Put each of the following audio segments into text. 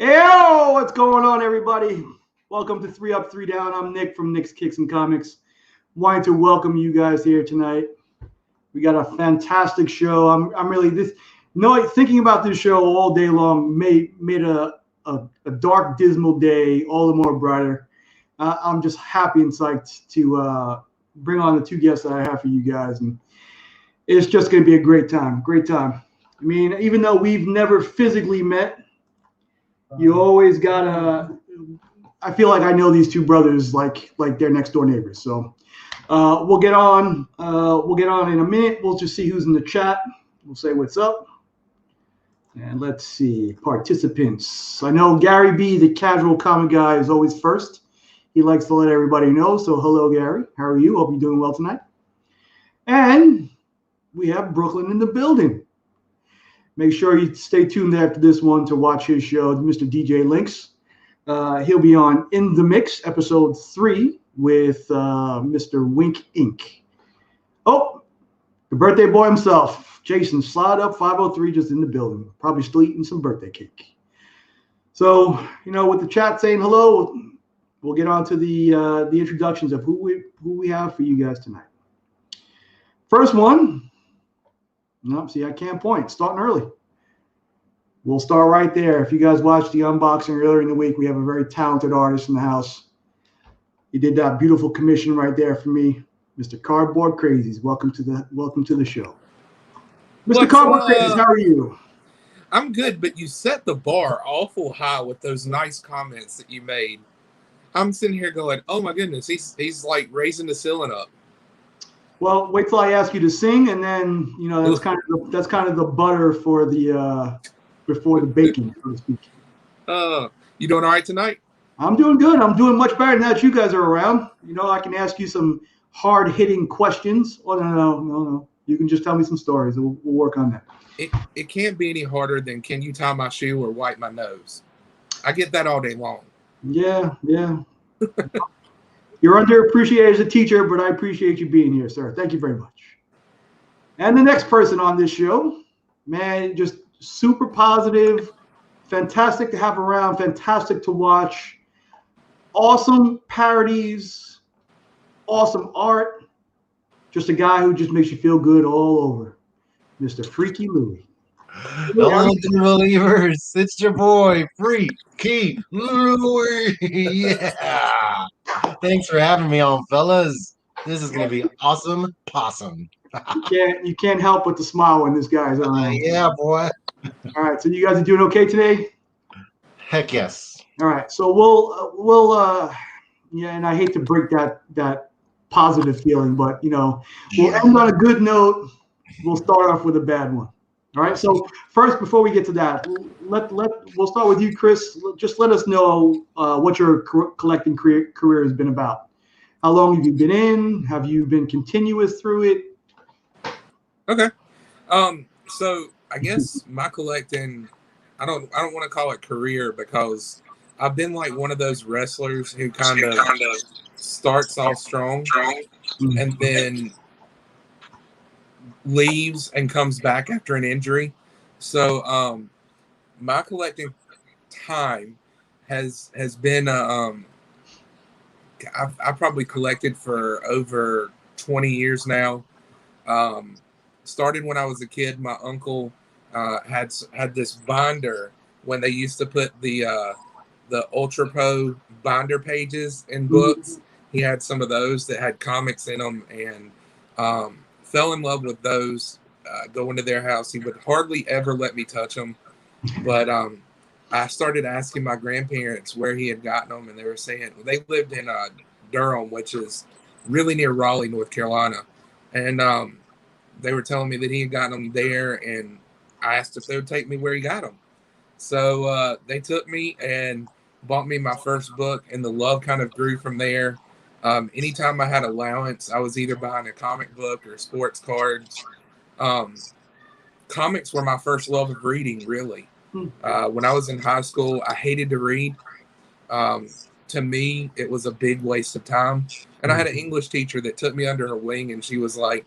Yo, what's going on, everybody? Welcome to 3 Up, 3 Down. I'm Nick from Nick's Kicks and Comics. Wanting to welcome you guys here tonight. We got a fantastic show. I'm really thinking about this show all day long made a dark, dismal day all the more brighter. I'm just happy and psyched to bring on the two guests that I have for you guys, and it's just going to be a great time. Great time. I mean, even though we've never physically met, you always gotta. I feel like I know these two brothers like they're next door neighbors. So we'll get on. We'll get on in a minute. We'll just see who's in the chat. We'll say what's up. And let's see participants. I know Gary B, the casual comic guy, is always first. He likes to let everybody know. So hello, Gary. How are you? Hope you're doing well tonight. And we have Brooklyn in the building. Make sure you stay tuned after this one to watch his show, Mr. DJ Links. He'll be on In the Mix, episode 3, with Mr. Wink Inc. Oh, the birthday boy himself, Jason, slide up 503, just in the building. Probably still eating some birthday cake. So, with the chat saying hello, we'll get on to the introductions of who we have for you guys tonight. First one. Nope, see, I can't point. Starting early. We'll start right there. If you guys watched the unboxing earlier in the week, we have a very talented artist in the house. He did that beautiful commission right there for me, Mr. Cardboard Crazies. Welcome to the show, Mr. Cardboard Crazies. How are you? I'm good, but you set the bar awful high with those nice comments that you made. I'm sitting here going, "Oh my goodness, he's like raising the ceiling up." Well, wait till I ask you to sing, and then that's kind of the butter for the before the baking, so to speak. You doing all right tonight? I'm doing good. I'm doing much better now that you guys are around. I can ask you some hard-hitting questions. Oh no. You can just tell me some stories. We'll work on that. It can't be any harder than can you tie my shoe or wipe my nose? I get that all day long. Yeah. You're underappreciated as a teacher, but I appreciate you being here, sir. Thank you very much. And the next person on this show, man, just super positive, fantastic to have around, fantastic to watch, awesome parodies, awesome art, just a guy who just makes you feel good all over, Mr. Freaky Loowee. Hello, believers. It's your boy, Freaky Loowee. Yeah. Thanks for having me on, fellas. This is going to be awesome possum. You can't help but to smile when this guy's on. Yeah, boy. All right, so you guys are doing okay today? Heck yes. All right, so we'll and I hate to break that positive feeling, but we'll end on a good note. We'll start off with a bad one. All right. So first, before we get to that, we'll start with you, Chris. Just let us know what your collecting career has been about. How long have you been in? Have you been continuous through it? Okay. So I guess my collecting, I don't want to call it career because I've been like one of those wrestlers who kind of starts off strong and then leaves and comes back after an injury. So my collecting time has been I've probably collected for over 20 years now. Started when I was a kid. My uncle had this binder when they used to put the Ultra Pro binder pages in books. He had some of those that had comics in them, and fell in love with those. Going to their house, he would hardly ever let me touch them. But I started asking my grandparents where he had gotten them, and they were saying they lived in Durham, which is really near Raleigh, North Carolina. And they were telling me that he had gotten them there, and I asked if they would take me where he got them. So they took me and bought me my first book, and the love kind of grew from there. Anytime I had allowance, I was either buying a comic book or sports cards. Comics were my first love of reading, really. When I was in high school, I hated to read. To me, it was a big waste of time. And I had an English teacher that took me under her wing, and she was like,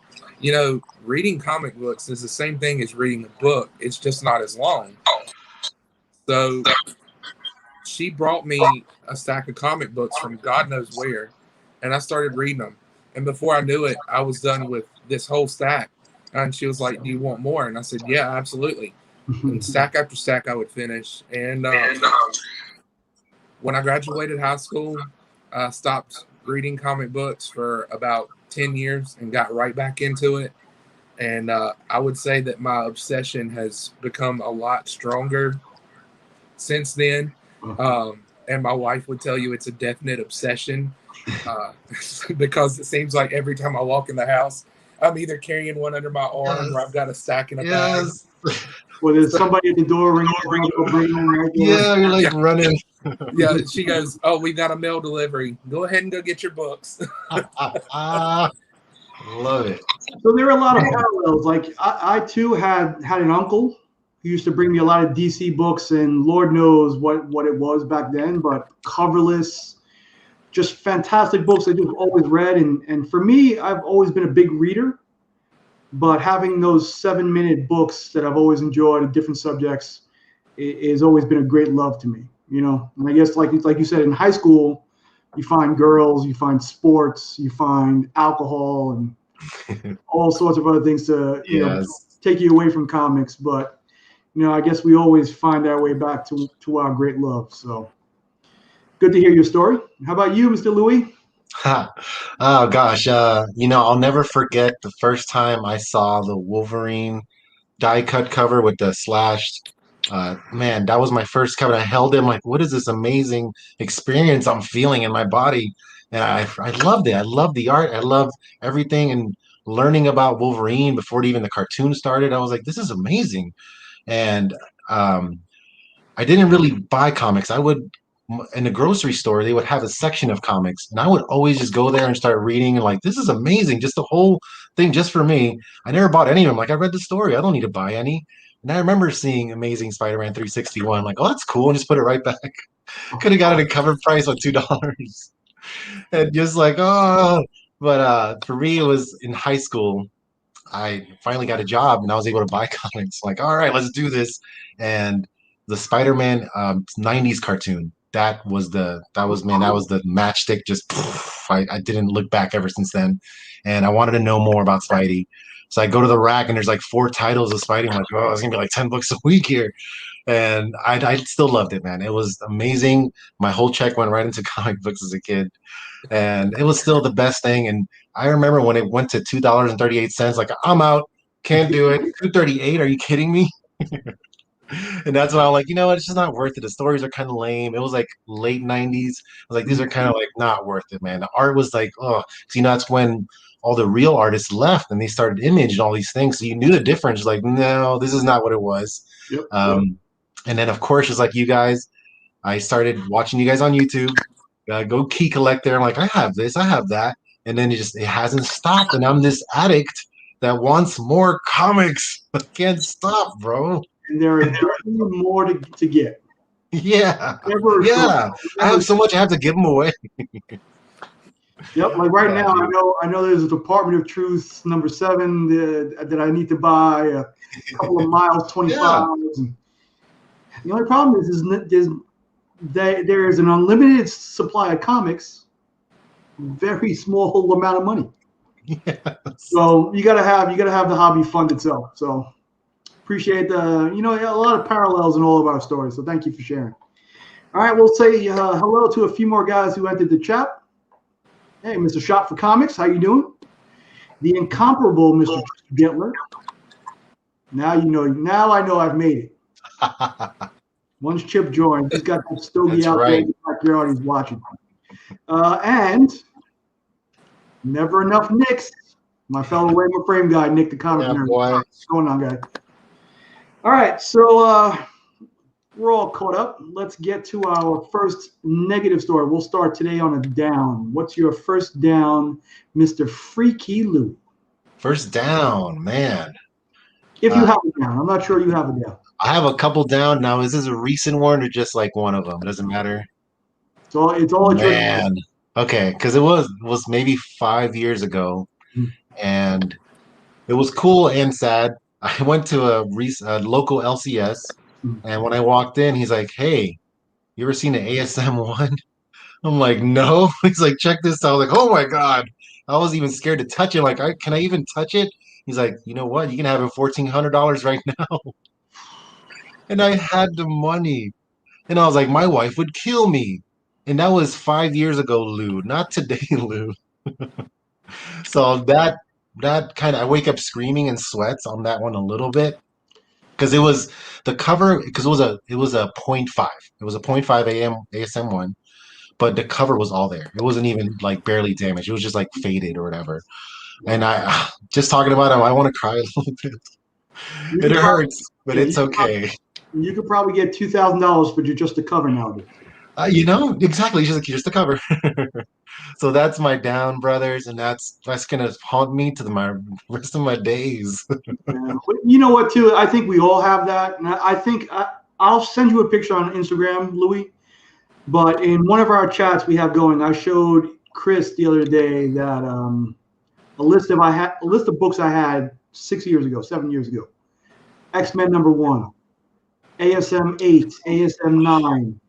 reading comic books is the same thing as reading a book. It's just not as long. So she brought me a stack of comic books from God knows where, and I started reading them. And before I knew it, I was done with this whole stack. And she was like, "Do you want more?" And I said, "Yeah, absolutely." And stack after stack, I would finish. And when I graduated high school, I stopped reading comic books for about 10 years and got right back into it. And I would say that my obsession has become a lot stronger since then. And my wife would tell you it's a definite obsession because it seems like every time I walk in the house, I'm either carrying one under my arm or I've got a stack in a bag. Well, there's somebody at the door ringing. Right yeah, you're like running. Yeah, she goes, "Oh, we got a mail delivery. Go ahead and go get your books." Love it. So there are a lot of parallels. Like I too had an uncle who used to bring me a lot of DC books, and Lord knows what it was back then, but coverless, just fantastic books that you've always read. And for me, I've always been a big reader, but having those 7-minute books that I've always enjoyed in different subjects has always been a great love to me. You know, and I guess like you said, in high school, you find girls, you find sports, you find alcohol, and all sorts of other things to you know take you away from comics. But you know, I guess we always find our way back to our great love. So good to hear your story. How about you, Mr. Loowee? Oh gosh, you know, I'll never forget the first time I saw the Wolverine die cut cover with the slashed. Man, that was my first cover. I held it. I'm like, what is this amazing experience I'm feeling in my body? And I loved it. I loved the art. I loved everything and learning about Wolverine before even the cartoon started. I was like, this is amazing. And I didn't really buy comics. I would in the grocery store, they would have a section of comics, and I would always just go there and start reading and like, this is amazing, just the whole thing just for me. I never bought any of them. Like I read the story. I don't need to buy any. And I remember seeing Amazing Spider-Man 361, like, oh, that's cool, and just put it right back. Could have got it at cover price of $2. And just like, oh, but for me, it was in high school. I finally got a job and I was able to buy comics. Like, all right, let's do this. And the Spider-Man 90s cartoon, that was the matchstick. Just I didn't look back ever since then. And I wanted to know more about Spidey. So I go to the rack and there's like 4 titles of Spidey. I'm like, oh, it's gonna be like $10 a week here. And I still loved it, man. It was amazing. My whole check went right into comic books as a kid. And it was still the best thing. And I remember when it went to $2.38, like, I'm out, can't do it. $2.38, are you kidding me? And that's why I'm like, you know what, it's just not worth it. The stories are kind of lame. It was like late 90s. I was like, these are kind of like not worth it, man. The art was like, oh, because you know, that's when all the real artists left and they started Image and all these things. So you knew the difference. Like, no, this is not what it was. Yep. And then, of course, just like you guys, I started watching you guys on YouTube. Go key collect there. I'm like, I have this, I have that. And then it hasn't stopped. And I'm this addict that wants more comics. I can't stop, bro. And there are definitely more to get. Yeah. I have so much I have to give them away. Yep, like right now, I know there's a Department of Truth number 7 that I need to buy, a couple of Miles 25. Yeah. The only problem is there is an unlimited supply of comics, very small amount of money. Yes. So you gotta have the hobby fund itself. So appreciate a lot of parallels in all of our stories. So thank you for sharing. All right, we'll say hello to a few more guys who entered the chat. Hey, Mr. Shot for Comics, how you doing? The incomparable Mr. Getler. Now I know I've made it. Once Chip joined, he's got that stogie out there in the backyard. He's watching. And never enough Nicks. My fellow Rainbow Frame guy, Nick the comic nerd. What's going on, guys? All right, so we're all caught up. Let's get to our first negative story. We'll start today on a down. What's your first down, Mr. Freaky Lou? First down, man. If you have a down. I'm not sure you have a down. I have a couple down now. Is this a recent one or just like one of them? It doesn't matter. It's all man. Okay, because it was maybe 5 years ago, and it was cool and sad. I went to a local LCS, and when I walked in, he's like, "Hey, you ever seen an ASM one? I'm like, no. He's like, check this out. I was like, oh my God. I was even scared to touch it. Like, can I even touch it? He's like, you know what? You can have it $1,400 right now. And I had the money. And I was like, my wife would kill me. And that was 5 years ago, Lou, not today, Lou. So that kind of I wake up screaming and sweats on that one a little bit because it was the cover because it was a point five. It was a point five AM ASM one, but the cover was all there. It wasn't even like barely damaged. It was just like faded or whatever. And I just talking about it, I want to cry a little bit. You It could probably, hurts, but yeah, it's okay. you could probably get $2,000 for just the cover nowadays. Exactly. Just the cover. So that's my down, brothers, and that's gonna haunt me to my rest of my days. Yeah. But you know what, too? I think we all have that. And I think I'll send you a picture on Instagram, Louis. But in one of our chats we have going, I showed Chris the other day that a list of books I had 7 years ago. X-Men #1, ASM 8, ASM 9,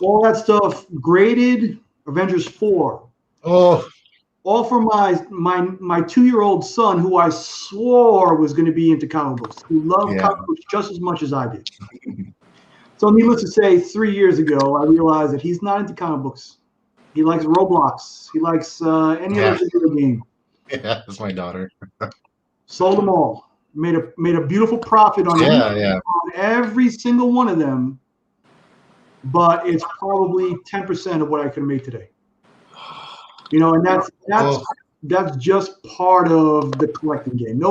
all that stuff graded. Avengers 4, Oh, all for my 2-year-old son, who I swore was going to be into comic books, who loved yeah. comic books just as much as I did. So needless to say, 3 years ago, I realized that he's not into comic books. He likes Roblox. He likes any Yeah. other video game. Yeah, that's my daughter. Sold them all. Made a beautiful profit on Yeah. on every single one of them. But it's probably 10% of what I could make today. And that's just part of the collecting game.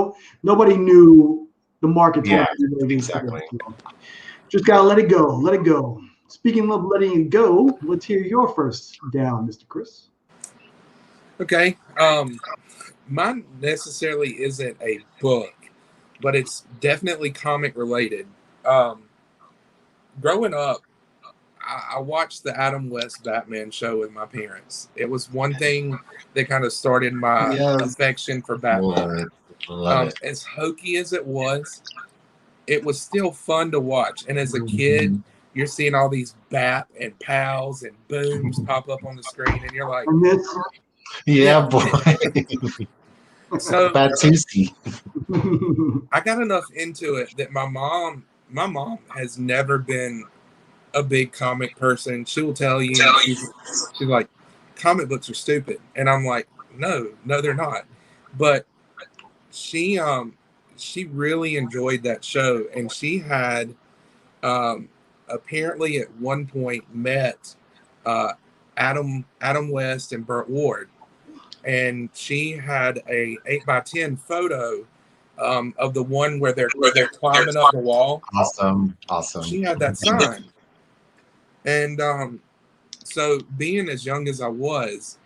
Nobody knew the market. Yeah, exactly. Just gotta let it go. Let it go. Speaking of letting it go, let's hear your first down, Mr. Chris. Okay. Mine necessarily isn't a book, but it's definitely comic related. Growing up, I watched the Adam West Batman show with my parents. It was one thing that kind of started my affection for Batman. Love it. As hokey as it was still fun to watch. And as a kid, you're seeing all these Bat and Pals and Booms pop up on the screen, and you're like, yeah, boy. So Batuski. I got enough into it that my mom has never been a big comic person. She will tell you, she's like, comic books are stupid. And I'm like, no, they're not. But she really enjoyed that show, and she had apparently at one point met Adam West and Burt Ward, and she had a 8x10 photo of the one where they're climbing up the wall. Awesome. She had that signed. And so being as young as I was,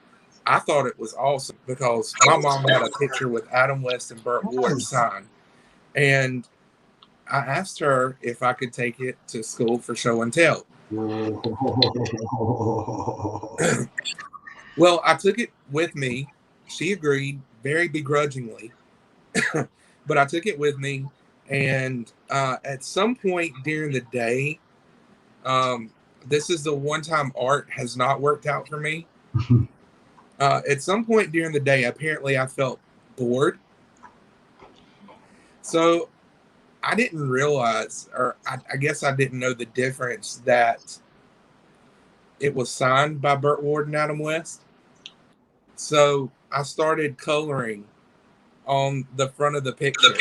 I thought it was awesome because my mom had a picture with Adam West and Burt Ward signed. And I asked her if I could take it to school for show and tell. Well, I took it with me. She agreed very begrudgingly, but I took it with me. And at some point during the day, this is the one time art has not worked out for me. At some point during the day, apparently I felt bored. So I didn't realize, or I guess I didn't know the difference that it was signed by Burt Ward and Adam West. So I started coloring on the front of the picture.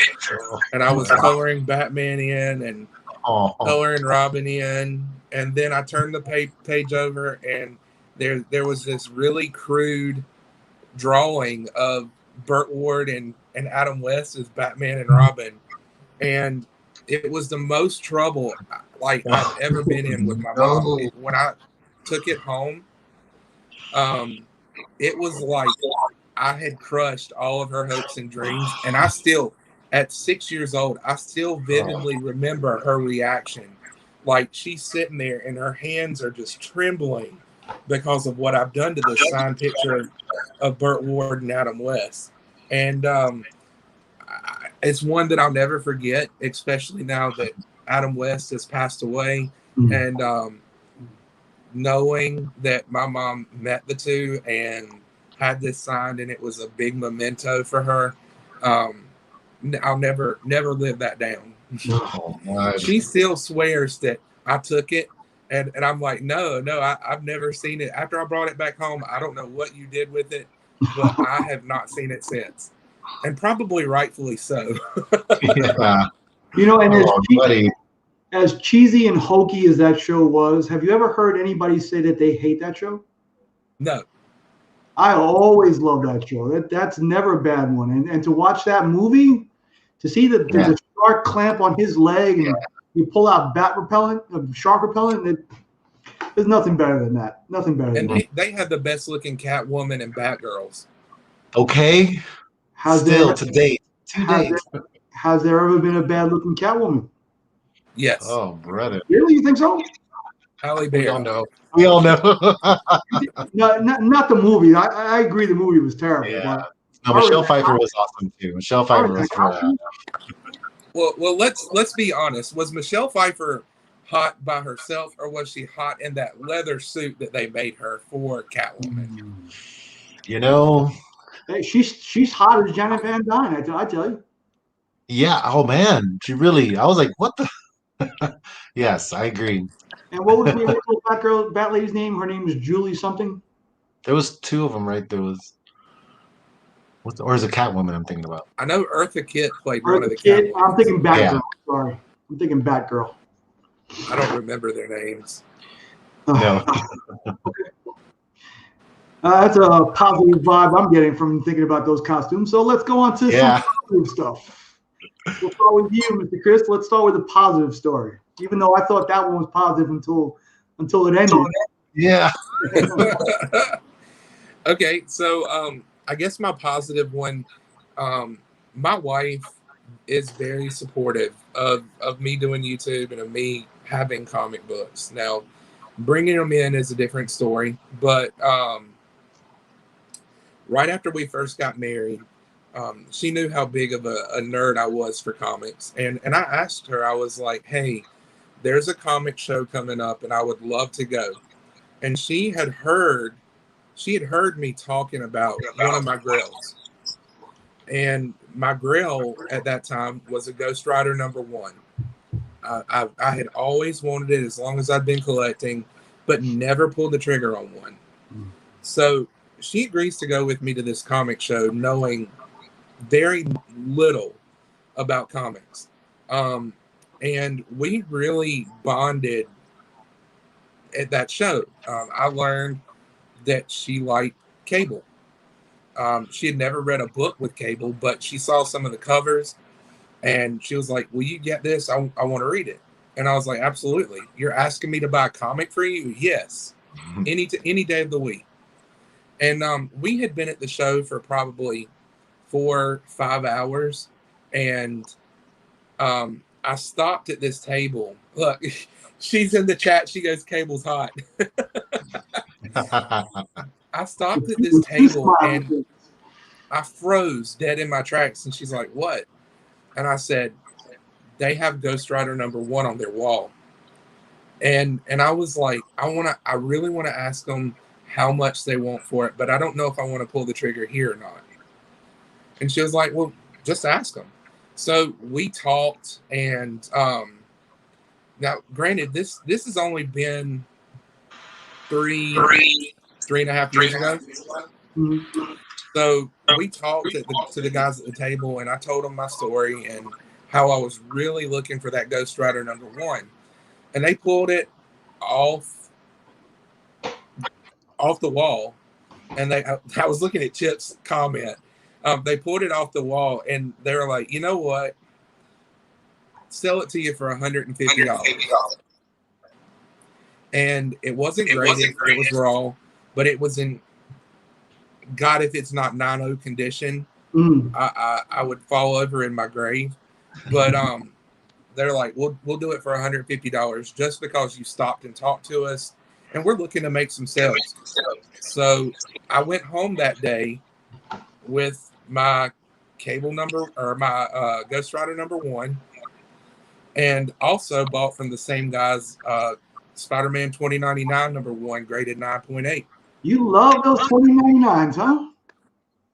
And I was coloring Batman in and coloring Robin in. And then I turned the page over, and there was this really crude drawing of Burt Ward and Adam West as Batman and Robin. And it was the most trouble like I've ever been in with my mom. When I took it home, it was like I had crushed all of her hopes and dreams. And I still, at 6 years old, I still vividly remember her reaction. Like, she's sitting there and her hands are just trembling because of what I've done to this signed picture of Burt Ward and Adam West. And it's one that I'll never forget, especially now that Adam West has passed away. And knowing that my mom met the two and had this signed, and it was a big memento for her. I'll never live that down. Oh, my. She still swears that I took it, and I'm like, no, I've never seen it. After I brought it back home, I don't know what you did with it, but I have not seen it since, and probably rightfully so. Yeah. You know, and Oh, buddy. as cheesy and hokey as that show was, have you ever heard anybody say that they hate that show? No. I always love that show. That's never a bad one. And to watch that movie, to see the shark clamp on his leg and you pull out bat repellent, shark repellent, there's nothing better than that. Nothing better than that. And they had the best looking Catwoman and Batgirls. Okay. Still to date. Has there ever been a bad looking Catwoman? Yes. Oh, brother. Really? You think so? Halle Berry. We all know. No, not the movie. I agree the movie was terrible. Yeah. No, Michelle Pfeiffer was awesome too. Michelle Pfeiffer was Well, let's be honest. Was Michelle Pfeiffer hot by herself, or was she hot in that leather suit that they made her for Catwoman? You know, hey, she's hot as Janet Van Dyne. I tell you. Yeah. Oh man, she really. I was like, what the? Yes, I agree. And what was the original Bat lady's name? Her name is Julie something. There was two of them, right? There was. Or is it Catwoman I'm thinking about? I know Eartha Kitt played Eartha one of the Kitt. Catwoman. I'm thinking Batgirl. Sorry, I'm thinking Batgirl. I don't remember their names. No. That's a positive vibe I'm getting from thinking about those costumes. So let's go on to some positive stuff. We'll start with you, Mr. Chris. Let's start with a positive story. Even though I thought that one was positive until it ended. Yeah. Okay, so I guess my positive one, my wife is very supportive of me doing YouTube and of me having comic books. Now, bringing them in is a different story, but right after we first got married, she knew how big of a nerd I was for comics. And I asked her, I was like, hey, there's a comic show coming up and I would love to go. And she had heard me talking about one of my grails. And my grail at that time was a Ghost Rider #1. I had always wanted it as long as I'd been collecting, but never pulled the trigger on one. So she agrees to go with me to this comic show, knowing very little about comics. And we really bonded at that show. I learned that she liked Cable. She had never read a book with Cable, but she saw some of the covers and she was like, will you get this? I want to read it. And I was like, absolutely. You're asking me to buy a comic for you? Yes. Any day of the week. And we had been at the show for probably 4-5 hours. And I stopped at this table. Look, she's in the chat. She goes, Cable's hot. I stopped at this table and I froze dead in my tracks. And she's like, what? And I said, they have Ghost Rider #1 on their wall. And I was like, I really want to ask them how much they want for it, but I don't know if I want to pull the trigger here or not. And she was like, well, just ask them. So we talked, and now granted, this has only been 3.5 years ago. So we talked to the guys at the table, and I told them my story and how I was really looking for that Ghost Rider #1. And they pulled it off the wall. And I was looking at Chip's comment. They pulled it off the wall, and they were like, you know what? Sell it to you for $150. And it wasn't graded. It was raw, but it was in, God, if it's not 9.0 condition, I would fall over in my grave. But they're like, we'll do it for $150 just because you stopped and talked to us, and we're looking to make some sales. So I went home that day with my Cable number, or my Ghost Rider #1, and also bought from the same guys Spider-Man 2099 #1, graded 9.8. You love those 2099s, huh?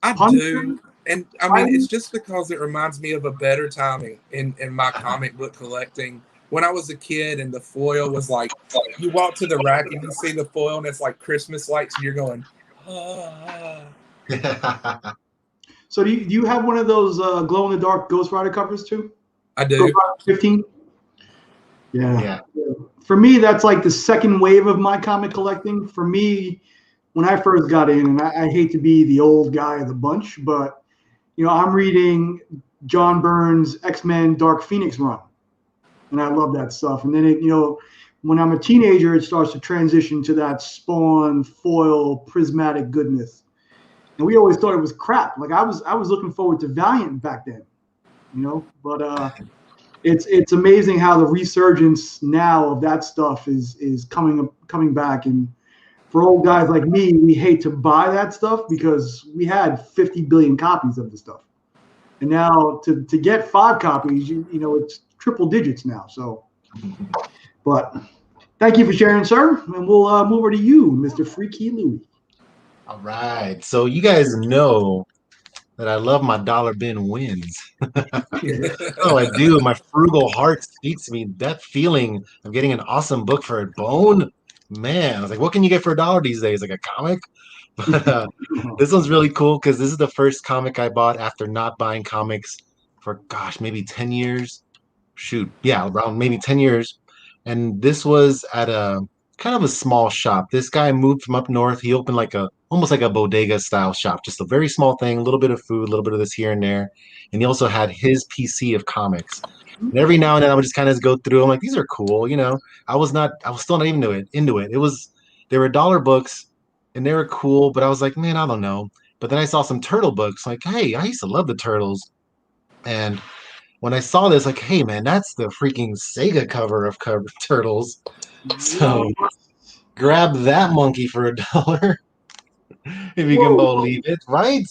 I Punisher? do. And I mean, it's just because it reminds me of a better time in my comic book collecting. When I was a kid and the foil was like, you walk to the rack and you see the foil and it's like Christmas lights and you're going, ah. So do you have one of those glow in the dark Ghost Rider covers too? I do. Ghost Rider 15? Yeah. For me, that's like the second wave of my comic collecting. For me, when I first got in, and I hate to be the old guy of the bunch, but I'm reading John Byrne's X-Men Dark Phoenix run, and I love that stuff. And then when I'm a teenager, it starts to transition to that Spawn foil prismatic goodness. And we always thought it was crap. Like I was looking forward to Valiant back then, But it's amazing how the resurgence now of that stuff is coming back. And for old guys like me, we hate to buy that stuff because we had 50 billion copies of the stuff, and now to get 5 copies, it's triple digits now. So, but thank you for sharing, sir, and we'll move over to you, Mr. Freaky Loowee. All right, so you guys know that I love my dollar bin wins. Oh, I do. My frugal heart speaks to me. That feeling of getting an awesome book for a bone. Man, I was like, what can you get for $1 these days? Like a comic? But this one's really cool because this is the first comic I bought after not buying comics for, maybe 10 years. Shoot. Yeah, around maybe 10 years. And this was at a kind of a small shop. This guy moved from up north. He opened almost like a bodega style shop, just a very small thing, a little bit of food, a little bit of this here and there. And he also had his PC of comics. And every now and then I would just kind of go through. I'm like, these are cool, I was still not even into it. They were dollar books and they were cool, but I was like, man, I don't know. But then I saw some turtle books, like, hey, I used to love the turtles. And when I saw this, like, hey man, that's the freaking Sega cover of Turtles. So grab that monkey for $1, if you can believe it, right?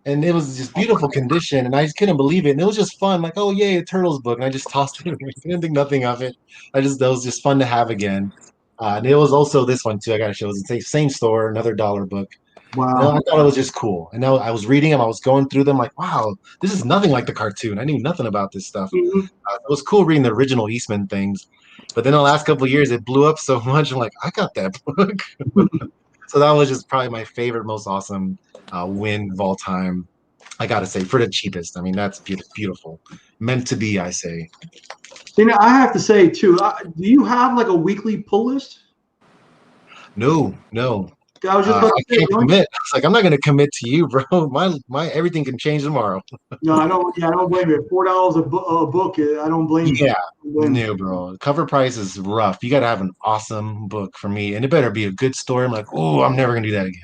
And it was just beautiful condition, and I just couldn't believe it. And it was just fun, like, oh yay, a Turtles book, and I just tossed it away. I didn't think nothing of it. That was just fun to have again. And it was also this one too. I gotta show. It was the same store, another dollar book. Wow. I thought it was just cool. And now I was reading them, I was going through them, like, wow, this is nothing like the cartoon. I knew nothing about this stuff. Mm-hmm. It was cool reading the original Eastman things. But then the last couple of years, it blew up so much. I'm like, I got that book. So that was just probably my favorite, most awesome win of all time. I gotta say, for the cheapest. I mean, that's beautiful. Meant to be, I say. I have to say too. Do you have like a weekly pull list? No. I was just I can't commit. It's like I'm not gonna commit to you, bro. My everything can change tomorrow. No, I don't. Yeah, I don't blame you. $4 a book. I don't blame you. Yeah, no, bro. Cover price is rough. You gotta have an awesome book for me, and it better be a good story. I'm like, oh, I'm never gonna do that again.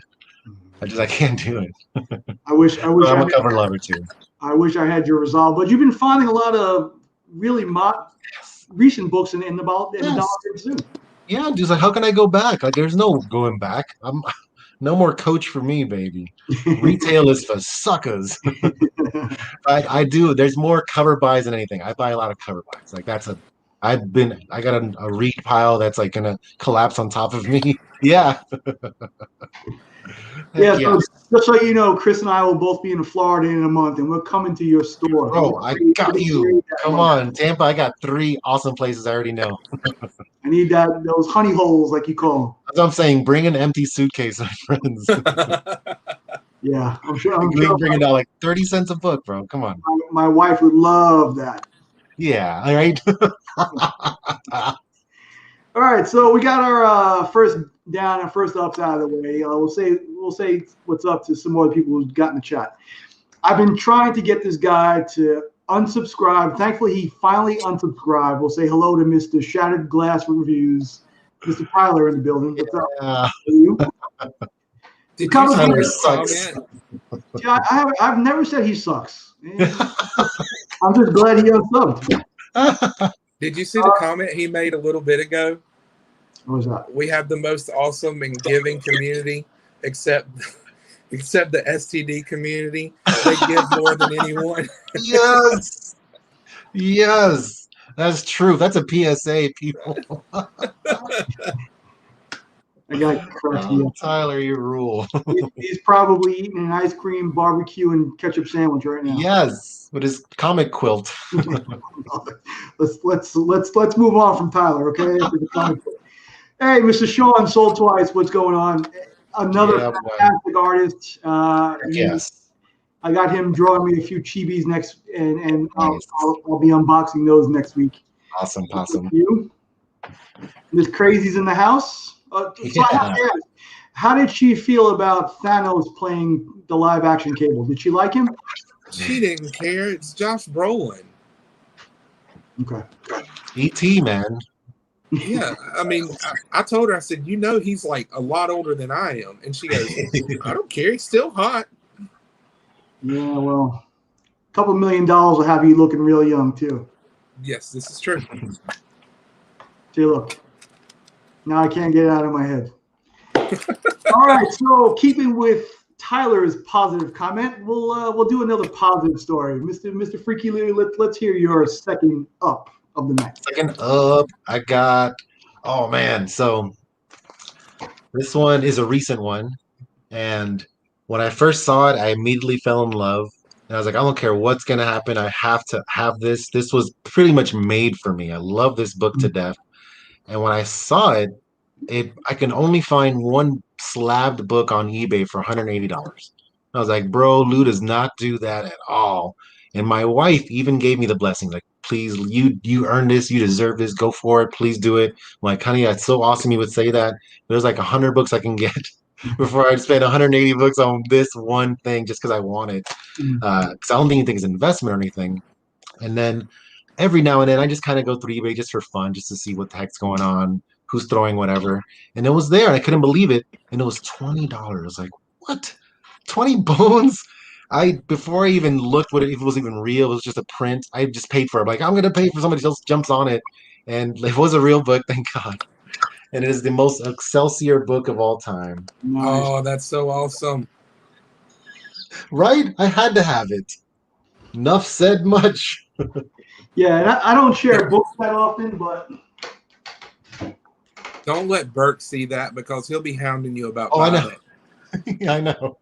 I can't do it. I wish. I'm a cover lover too. I wish I had your resolve, but you've been finding a lot of really recent books in the dollar too. Yeah, just like, how can I go back? Like, there's no going back. I'm no more Coach for me, baby. Retail is for suckers. I do. There's more cover buys than anything. I buy a lot of cover buys. Like I got a read pile that's like gonna collapse on top of me. Yeah. Yeah, so just so you know, Chris and I will both be in Florida in a month, and we're coming to your store. Bro, I got you. Come on, Tampa. I got 3 awesome places I already know. I need those honey holes, like you call them. That's what I'm saying. Bring an empty suitcase, my friends. Yeah, I'm sure. Bringing out like 30 cents a book, bro. Come on. My wife would love that. Yeah. All right. All right, so we got our first down and first ups out of the way. We'll say what's up to some more people who got in the chat. I've been trying to get this guy to unsubscribe. Thankfully, he finally unsubscribed. We'll say hello to Mr. Shattered Glass Reviews, Mr. Tyler in the building. What's up? How are you? Did you Tyler sucks. Yeah, I've never said he sucks. I'm just glad he unsubbed. Did you see the comment he made a little bit ago? What was that? We have the most awesome and giving community, except the STD community. They give more than anyone. Yes. That's true. That's a PSA, people. I got cracks me up. Tyler, you rule. He's probably eating an ice cream, barbecue, and ketchup sandwich right now. Yes, with his comic quilt. let's move on from Tyler, okay? Hey, Mr. Sean Sold Twice, what's going on? Another fantastic artist. Yes. I got him drawing me a few chibis next, and Nice. I'll be unboxing those next week. Awesome. You, Miss Crazies in the house. So I have to ask, how did she feel about Thanos playing the live action Cable? Did she like him? She didn't care. It's Josh Brolin. Okay. E.T., man. Yeah, I mean, I told her, I said, he's like a lot older than I am. And she goes, I don't care. He's still hot. Yeah, well, a couple $1 million will have you looking real young, too. Yes, this is true. See, look. Now I can't get it out of my head. All right, so keeping with Tyler's positive comment, we'll do another positive story. Mr. Freaky Lou, let's hear your second up of the night. Second up, I got, oh man, so this one is a recent one. And when I first saw it, I immediately fell in love. And I was like, I don't care what's going to happen. I have to have this. This was pretty much made for me. I love this book to death. And when I saw it, I can only find one slabbed book on eBay for $180. I was like, bro, Lou does not do that at all. And my wife even gave me the blessing, like, please, you earned this, you deserve this, go for it, please do it. I'm like, honey, that's so awesome you would say that. There's like 100 books I can get before I spend 180 books on this one thing just because I want it. Because I don't think it's an investment or anything. And then every now and then I just kind of go through eBay just for fun, just to see what the heck's going on, who's throwing whatever. And it was there, and I couldn't believe it. And it was $20. Like, what? 20 bones? Before I even looked if it was even real, it was just a print. I just paid for it. Like, I'm gonna pay for somebody else jumps on it. And it was a real book, thank God. And it is the most Excelsior book of all time. Nice. Oh, that's so awesome. Right? I had to have it. Enough said much. Yeah, and I don't share books that often, but don't let Burke see that because he'll be hounding you about I know. it. I know.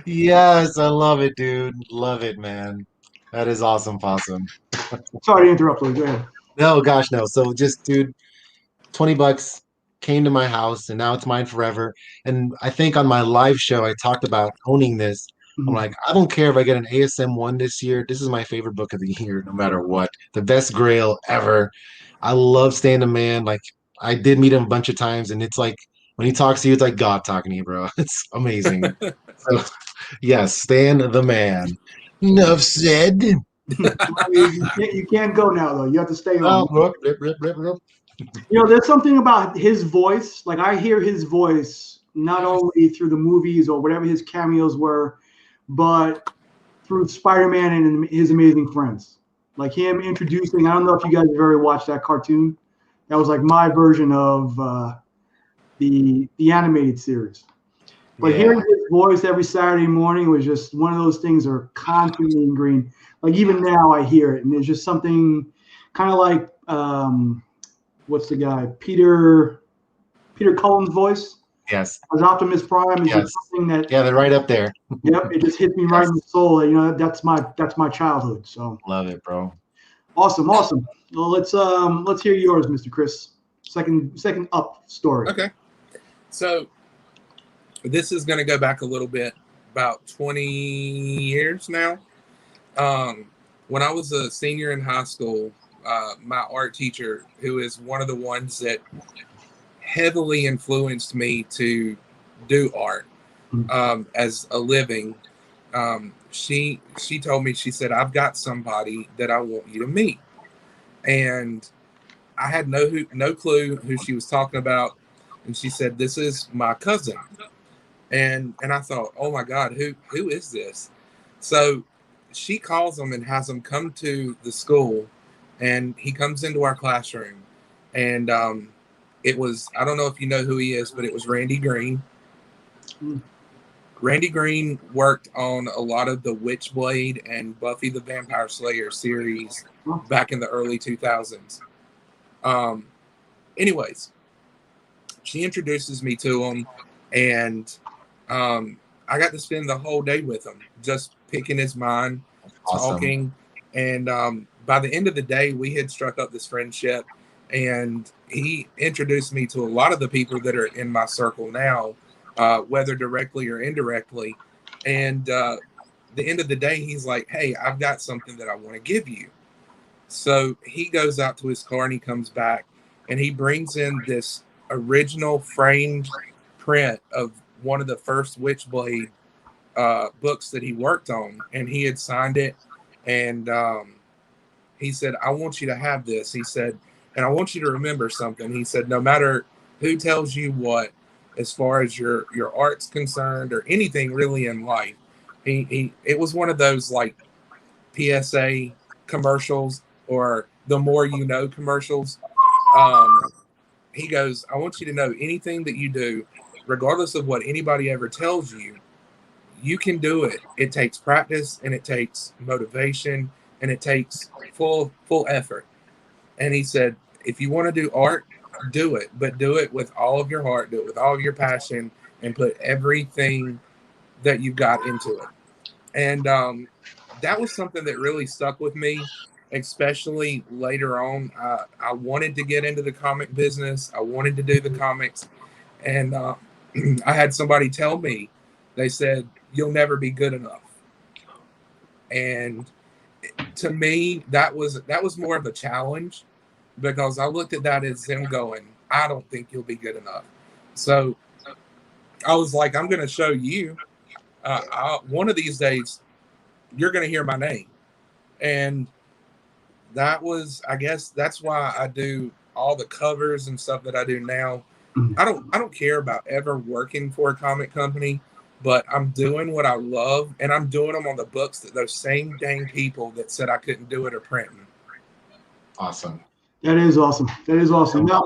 Yes, I love it, dude. Love it, man. That is awesome, possum. Sorry to interrupt, Lou. Go ahead. No, gosh, no. So just, dude, $20 came to my house, and now it's mine forever. And I think on my live show, I talked about owning this. I'm like, I don't care if I get an ASM 1 this year. This is my favorite book of the year, no matter what. The best grail ever. I love Stan the Man. Like, I did meet him a bunch of times, and it's like, when he talks to you, it's like God talking to you, bro. It's amazing. So, yes, Stan the Man. Enough said. You can't go now, though. You have to stay on. Rip. There's something about his voice. Like, I hear his voice not only through the movies or whatever his cameos were, but through Spider-Man and His Amazing Friends. Like him introducing, I don't know if you guys have ever watched that cartoon. That was like my version of the animated series. But hearing his voice every Saturday morning was just one of those things that are constantly ingrained. Like even now I hear it, and there's just something kind of like what's the guy? Peter Cullen's voice. Yes. As Optimus Prime is just something that they're right up there. Yep, it just hit me right in the soul. That's my childhood. So love it, bro. Awesome. Well, let's hear yours, Mr. Chris. Second up story. Okay. So this is going to go back a little bit, about 20 years now. When I was a senior in high school, my art teacher, who is one of the ones that heavily influenced me to do art as a living, she told me, she said, I've got somebody that I want you to meet. And I had no clue who she was talking about. And she said, this is my cousin. And I thought, oh my God, who is this? So she calls him and has him come to the school, and he comes into our classroom. And it was, I don't know if you know who he is, but it was Randy Green. Randy Green worked on a lot of the Witchblade and Buffy the Vampire Slayer series back in the early 2000s. Anyways, she introduces me to him, and I got to spend the whole day with him, just picking his mind, talking. And by the end of the day, we had struck up this friendship, and he introduced me to a lot of the people that are in my circle now, whether directly or indirectly. And the end of the day, he's like, hey, I've got something that I want to give you. So he goes out to his car and he comes back and he brings in this original framed print of one of the first Witchblade books that he worked on, and he had signed it. And he said, I want you to have this. He said, and I want you to remember something. He said, no matter who tells you what, as far as your art's concerned or anything really in life, it was one of those like PSA commercials or the more you know commercials. He goes, I want you to know anything that you do, regardless of what anybody ever tells you, you can do it. It takes practice and it takes motivation and it takes full effort. And he said, if you want to do art, do it, but do it with all of your heart, do it with all of your passion, and put everything that you've got into it. And that was something that really stuck with me, especially later on. I wanted to get into the comic business. I wanted to do the comics. And I had somebody tell me, they said, you'll never be good enough. And to me, that was more of a challenge, because I looked at that as them going, I don't think you'll be good enough. So I was like, I'm going to show you. One of these days, you're going to hear my name. And that was, I guess that's why I do all the covers and stuff that I do now. I don't care about ever working for a comic company, but I'm doing what I love, and I'm doing them on the books that those same dang people that said I couldn't do it are printing. Awesome. That is awesome. That is awesome. Now,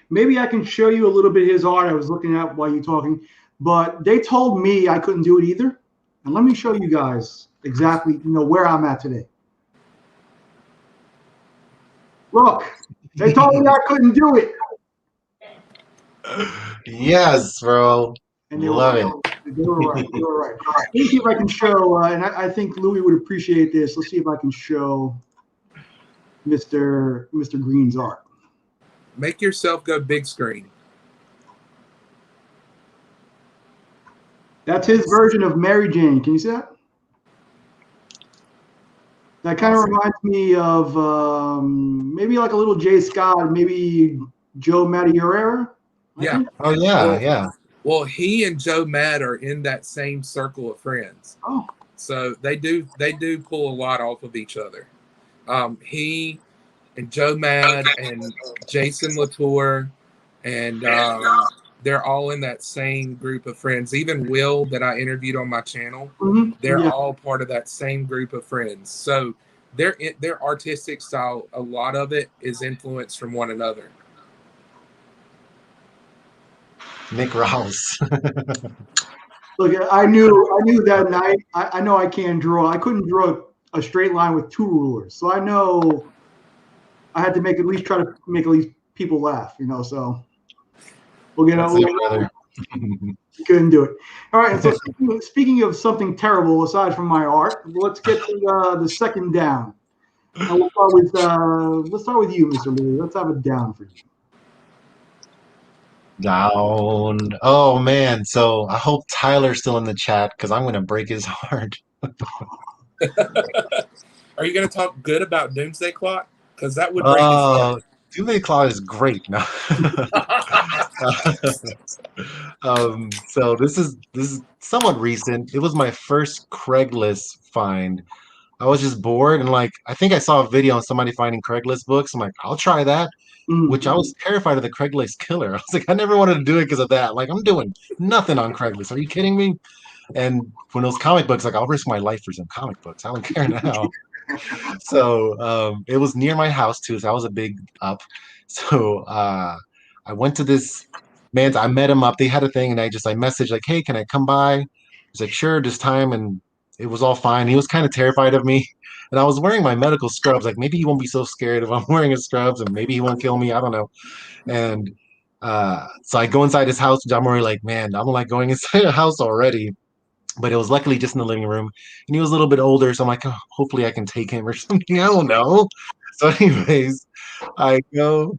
maybe I can show you a little bit of his art. I was looking at while you're talking, but they told me I couldn't do it either. And let me show you guys exactly, where I'm at today. Look, they told me I couldn't do it. Yes, bro. And you love it. They were right. They were right. Let me see if I can show, and I think Loowee would appreciate this. Let's see if I can show Mr. Green's art. Make yourself go big screen. That's his version of Mary Jane. Can you see that? That kind of reminds me of maybe like a little Jay Scott, maybe Joe Madureira. Yeah. Oh yeah, yeah. Well, he and Joe Mad are in that same circle of friends. Oh. So they do pull a lot off of each other. He and Joe Mad and Jason Latour, and they're all in that same group of friends. Even Will, that I interviewed on my channel, they're all part of that same group of friends. So their artistic style, a lot of it is influenced from one another. Nick Rouse. Look, I knew that night. I know I can't draw. I couldn't draw a straight line with two rulers, so I know I had to try to make at least people laugh. So we'll get out. Couldn't do it. All right. And so speaking of something terrible aside from my art, let's get to the second down. And let's start with you, Mr. Loowee. Let's have a down for you. Down. Oh man. So I hope Tyler's still in the chat, because I'm gonna break his heart. Are you gonna talk good about Doomsday Clock? Because that would break his heart. Doomsday Clock is great. No. So this is somewhat recent. It was my first Craigslist find. I was just bored, and I think I saw a video on somebody finding Craigslist books. I'm like, I'll try that. Which I was terrified of the Craigslist killer. I was like, I never wanted to do it because of that. I'm doing nothing on Craigslist. Are you kidding me? And when those comic books, I'll risk my life for some comic books. I don't care now. So it was near my house too. So I was a big up. So I went to this man, I met him up. They had a thing, and I messaged like, "Hey, can I come by?" He's like, "Sure, just time," and it was all fine. He was kind of terrified of me, and I was wearing my medical scrubs. Like maybe he won't be so scared if I'm wearing his scrubs, and maybe he won't kill me. I don't know. And so I go inside his house, and I'm already like, man, I don't like going inside the house already. But it was luckily just in the living room, and he was a little bit older, so I'm like, oh, hopefully I can take him or something. I don't know. So, anyways, I go,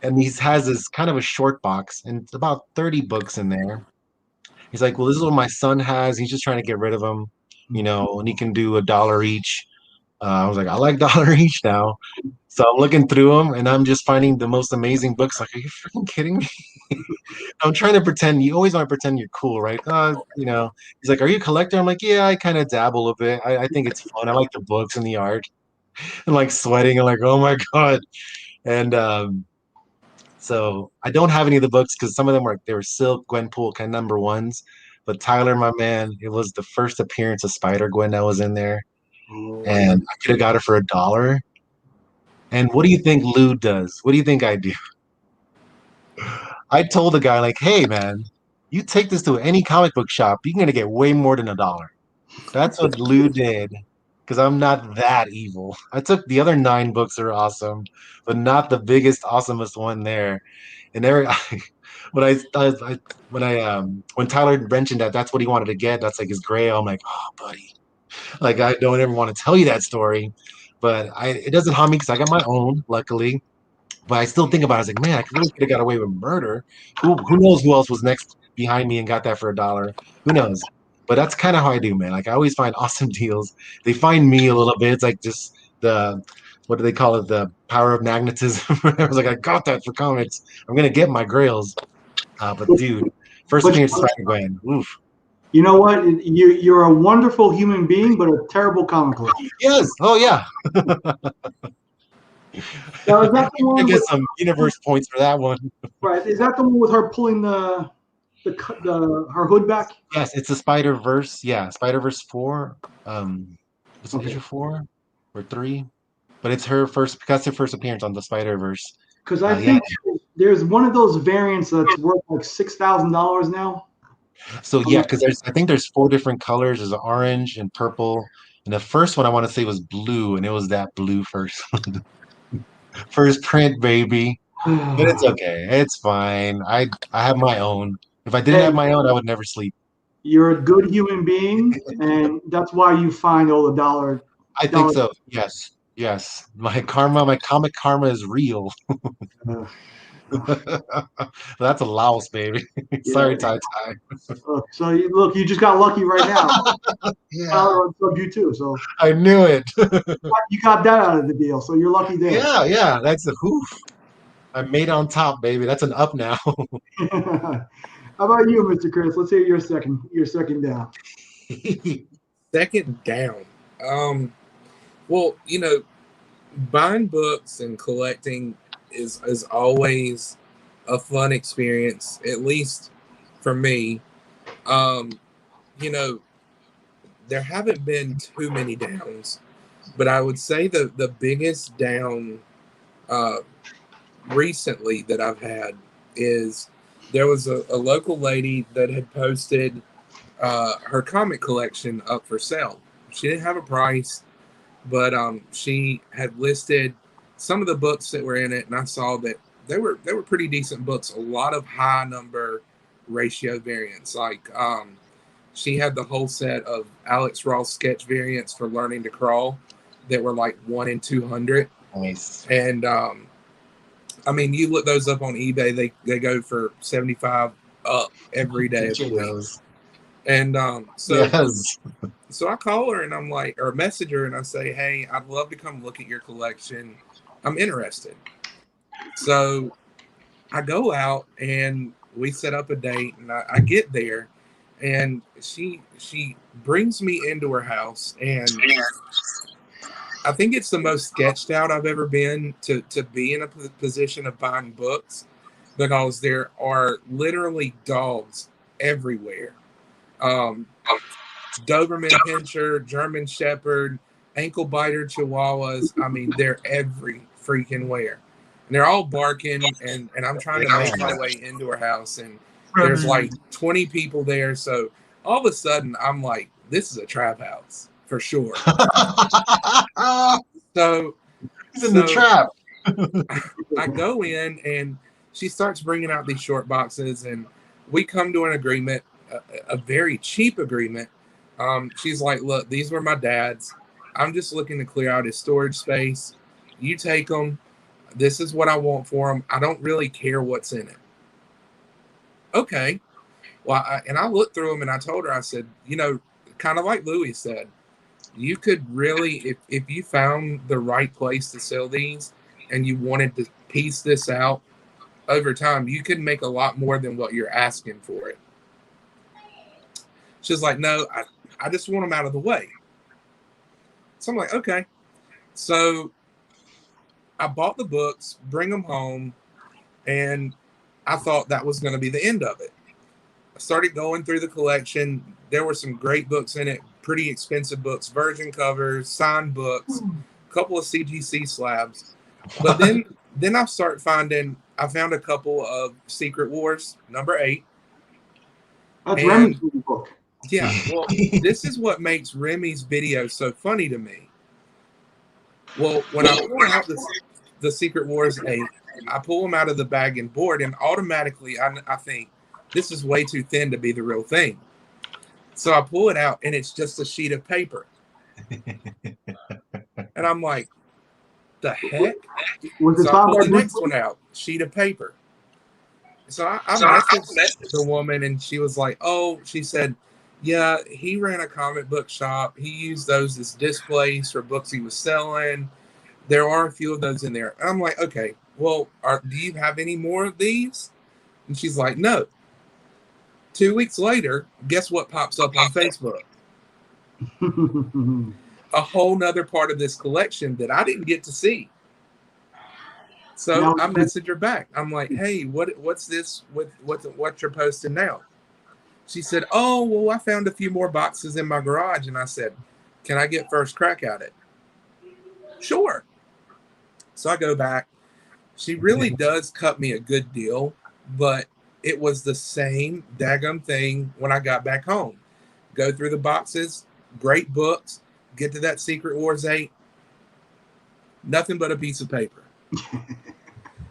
and he has this kind of a short box, and it's about 30 books in there. He's like, well, this is what my son has. He's just trying to get rid of them, and he can do $1 each. I was like, I like $1 each now. So I'm looking through them, and I'm just finding the most amazing books. Like, are you freaking kidding me? I'm trying to pretend. You always want to pretend you're cool, right? He's like, "Are you a collector?" I'm like, "Yeah, I kind of dabble a bit. I think it's fun. I like the books and the art." And like sweating, and like, "Oh my god!" And so I don't have any of the books because some of them were Silk, Gwenpool, kind of number ones. But Tyler, my man, it was the first appearance of Spider Gwen that was in there, and I could have got it for $1. And what do you think Lou does? What do you think I do? I told the guy, like, hey, man, you take this to any comic book shop, you're going to get way more than $1. That's what Lou did because I'm not that evil. I took the other 9 books that are awesome, but not the biggest, awesomest one there. And there, when Tyler mentioned that that's what he wanted to get, that's like his grail. I'm like, oh, buddy, like I don't ever want to tell you that story, but it doesn't harm me because I got my own, luckily. But I still think about it. I was like, man, I really could have got away with murder. Who knows who else was next behind me and got that for $1? Who knows? But that's kind of how I do, man. Like I always find awesome deals. They find me a little bit. It's like just the what do they call it? The power of magnetism. I was like, I got that for comics. I'm gonna get my grails. But dude, first But appearance of Spider-Gwen. Oof. you know what? You're a wonderful human being, but a terrible comic collector. Yes. Oh yeah. Now, is that the I one get with some universe points for that one. right? Is that the one with her pulling her hood back? Yes, it's a Spider Verse. Yeah, Spider Verse 4. Is Okay. it 4 or 3? But it's her first. That's her first appearance on the Spider Verse. Because I Yeah. think there's one of those variants that's worth like $6,000 now. So yeah, because I think there's 4 different colors. There's orange and purple, and the first one I want to say was blue, and it was that blue first first print, baby. But it's okay. It's fine. I have my own. If I didn't Hey, have my own, I would never sleep. you're a good human being, and that's why you find all the I think dollar. so. Yes. Yes. My karma, my comic karma is real. That's a louse, baby. Sorry, Yeah. Ty Ty. So you just got lucky right now. Yeah, Tyler loved you too, so I knew it. you got that out of the deal. So you're lucky there. Yeah, yeah. That's a hoof. I made on top, baby. That's an up now. How about you, Mr. Chris? Let's hear your second down. Second down. Well, buying books and collecting is always a fun experience, at least for me. Um, you know, there haven't been too many downs, but I would say the biggest down uh, recently that I've had is there was a local lady that had posted her comic collection up for sale. She didn't have a price, but she had listed some of the books that were in it, and I saw that they were pretty decent books. A lot of high number ratio variants. Like she had the whole set of Alex Ross sketch variants for Learning to Crawl that were like 1 in 200. Nice. And I mean, you look those up on eBay; they go for 75 up every day of the week. And Yes. so I call her and I'm like, or message her and I say, hey, I'd love to come look at your collection. I'm interested. So I go out and we set up a date, and I get there, and she brings me into her house, and I think it's the most sketched out I've ever been to be in a position of buying books, because there are literally dogs everywhere. Um, Doberman Pinscher, German Shepherd, ankle biter Chihuahuas. I mean, they're every freaking where. they're all barking, and I'm trying to make my way into her house, and there's like 20 people there. So all of a sudden, I'm like, this is a trap house for sure. So he's in the trap. I go in, and she starts bringing out these short boxes, and we come to an agreement, a very cheap agreement. She's like, look, these were my dad's. I'm just looking to clear out his storage space. You take them. This is what I want for them. I don't really care what's in it. Okay. Well, I looked through them, and I told her, I said, kind of like Loowee said, you could really, if you found the right place to sell these and you wanted to piece this out over time, you could make a lot more than what you're asking for it. She's like, no, I just want them out of the way. So I'm like, okay. So I bought the books, bring them home, and I thought that was going to be the end of it. I started going through the collection. There were some great books in it, pretty expensive books, version covers, signed books, a couple of CGC slabs. But then I found a couple of Secret Wars, number 8. That's Remy's book. Yeah, well, this is what makes Remy's video so funny to me. Well, when I pull out the Secret Wars 8, I pull them out of the bag and board, and automatically I think this is way too thin to be the real thing. So I pull it out, and it's just a sheet of paper. And I'm like, the heck? So I pull the next one out, sheet of paper. So I messaged the woman, and she was like, she said, yeah, he ran a comic book shop. He used those as displays for books he was selling. There are a few of those in there. And I'm like, okay, well, do you have any more of these? And she's like, no. 2 weeks later, guess what pops up on Facebook? A whole nother part of this collection that I didn't get to see. So I messaged her back. I'm like, hey, what's this? What you're posting now? She said, oh, well, I found a few more boxes in my garage. And I said, can I get first crack at it? Sure. So I go back. She really does cut me a good deal, but it was the same daggum thing when I got back home. Go through the boxes, great books, get to that Secret Wars 8, nothing but a piece of paper.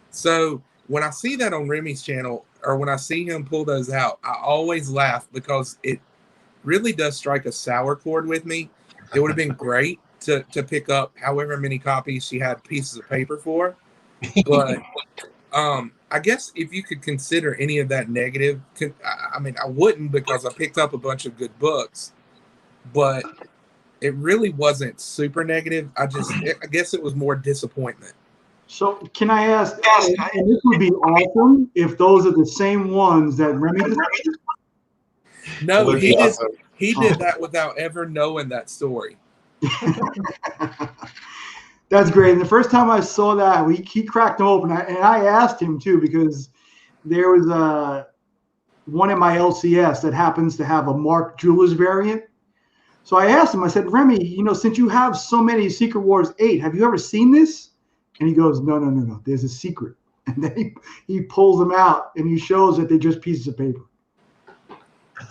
So when I see that on Remy's channel, or when I see him pull those out, I always laugh because it really does strike a sour chord with me. It would have been great to pick up however many copies she had pieces of paper for. But I guess if you could consider any of that negative, I wouldn't, because I picked up a bunch of good books, but it really wasn't super negative. I guess it was more disappointment. So can I ask, and this would be awesome if those are the same ones that Remy did? No, he did that without ever knowing that story. That's great. And the first time I saw that, he cracked them open, and I asked him too, because there was one in my LCS that happens to have a Mark Jewelers variant. So I asked him, I said, Remy, since you have so many Secret Wars 8, have you ever seen this? And he goes, no, there's a secret. And then he pulls them out, and he shows that they're just pieces of paper.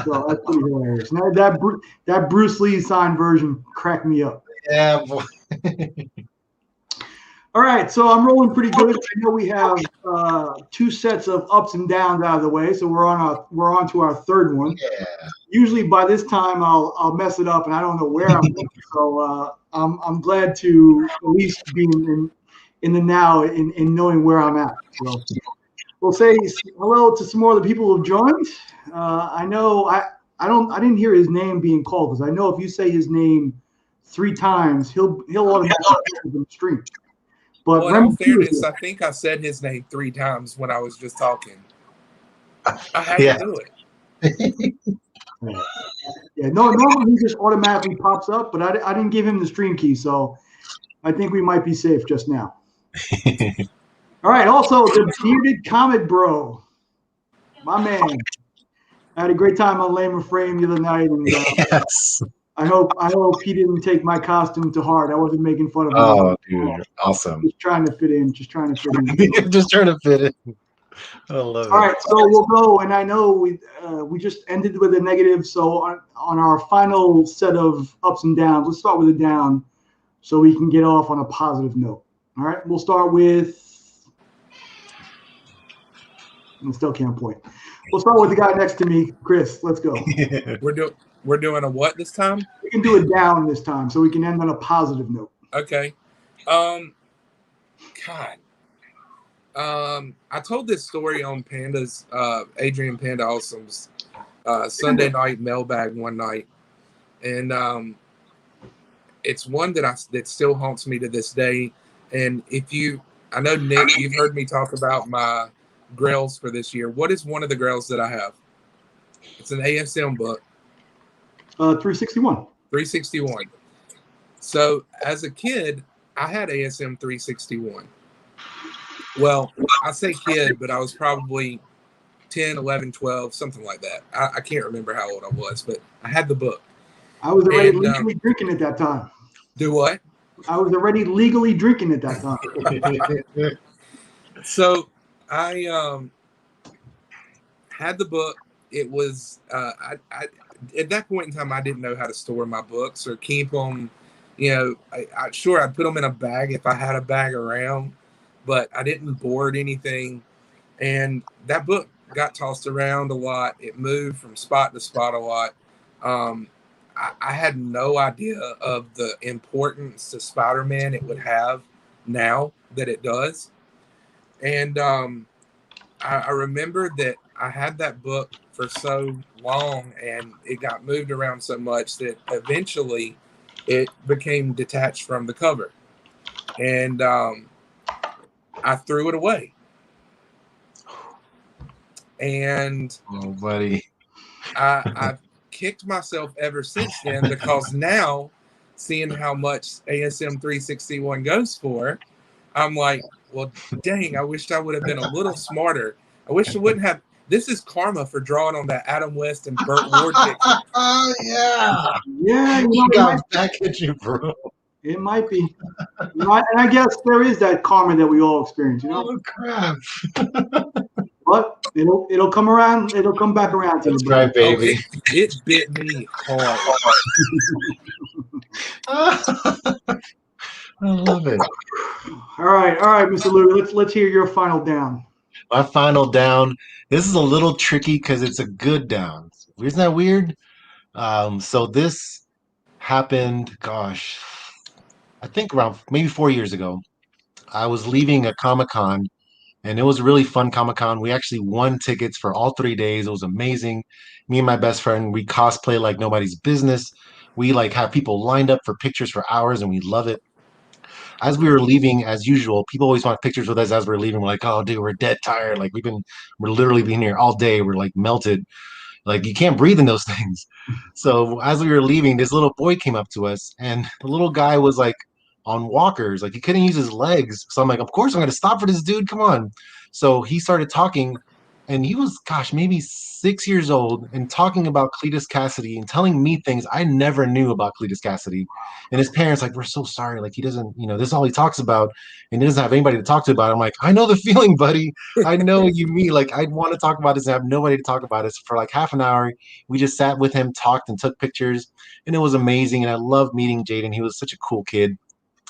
So that's pretty hilarious. Now, that Bruce Lee signed version cracked me up. Yeah, boy. All right, so I'm rolling pretty good. I know we have 2 sets of ups and downs out of the way, so we're on to our third one. Yeah. Usually by this time I'll mess it up, and I don't know where I'm going. So I'm glad to at least be in the now in knowing where I'm at. So we'll say hello to some more of the people who've joined. I know I didn't hear his name being called, because I know if you say his name 3 times, he'll automatically be on the stream. But in all fairness, I think I said his name 3 times when I was just talking. I had to do it. Yeah, no, normally he just automatically pops up, but I didn't give him the stream key, so I think we might be safe just now. All right, also the bearded comic bro, my man. I had a great time on Lame Frame the other night, and yes. I hope he didn't take my costume to heart. I wasn't making fun of him. Oh, dude, awesome. Just trying to fit in. Just trying to fit in. Just trying to fit in. I love it. All right, so we'll go, and I know we just ended with a negative. So on our final set of ups and downs, let's start with a down, so we can get off on a positive note. All right, we'll start with. I still can't point. We'll start with the guy next to me, Chris. Let's go. We're doing a what this time? We can do a down this time, so we can end on a positive note. Okay. God. I told this story on Panda's Adrian Panda Awesome's Sunday night mailbag one night, and it's one that still haunts me to this day. And I know Nick, you've heard me talk about my grails for this year. What is one of the grails that I have? It's an ASM book. 361. 361. So as a kid, I had ASM 361. Well, I say kid, but I was probably 10, 11, 12, something like that. I can't remember how old I was, but I had the book. I was already legally drinking at that time. Do what? I was already legally drinking at that time. So I had the book. It was I at that point in time, I didn't know how to store my books or keep them. You know, I'd put them in a bag if I had a bag around, but I didn't board anything. And that book got tossed around a lot. It moved from spot to spot a lot. I had no idea of the importance to Spider-Man it would have now that it does. And I remember that I had that book for so long and it got moved around so much that eventually it became detached from the cover. And I threw it away. And oh, buddy, I've kicked myself ever since then, because now, seeing how much ASM 361 goes for, I'm like, well, dang, I wish I would have been a little smarter. I wish I wouldn't have. This is karma for drawing on that Adam West and Burt Ward picture. Oh, yeah. Yeah, you got back at you, bro. It might be. And I guess there is that karma that we all experience, you know? Oh, crap. But it'll come around. It'll come back around to That's right, baby. Oh, it bit me hard. I love it. All right, Mr. Loowee. Let's hear your final down. My final down. This is a little tricky because it's a good down. Isn't that weird? So this happened, gosh, I think around maybe 4 years ago. I was leaving a Comic-Con, and it was a really fun Comic-Con. We actually won tickets for all 3 days. It was amazing. Me and my best friend, we cosplay like nobody's business. We like have people lined up for pictures for hours, and we love it. As we were leaving, as usual, people always want pictures with us as we're leaving. We're like, oh, dude, we're dead tired. Like we're literally being here all day. We're like melted. Like you can't breathe in those things. So as we were leaving, this little boy came up to us, and the little guy was like on walkers, like he couldn't use his legs. So I'm like, of course I'm gonna stop for this dude. Come on. So he started talking, and he was, gosh, maybe 6 years old, and talking about Cletus Cassidy and telling me things I never knew about Cletus Cassidy. And his parents, like, we're so sorry. Like, he doesn't, this is all he talks about, and he doesn't have anybody to talk to about it. I'm like, I know the feeling, buddy. I know you mean. Like, I want to talk about this and have nobody to talk about it. So for like half an hour, we just sat with him, talked, and took pictures, and it was amazing. And I loved meeting Jaden. He was such a cool kid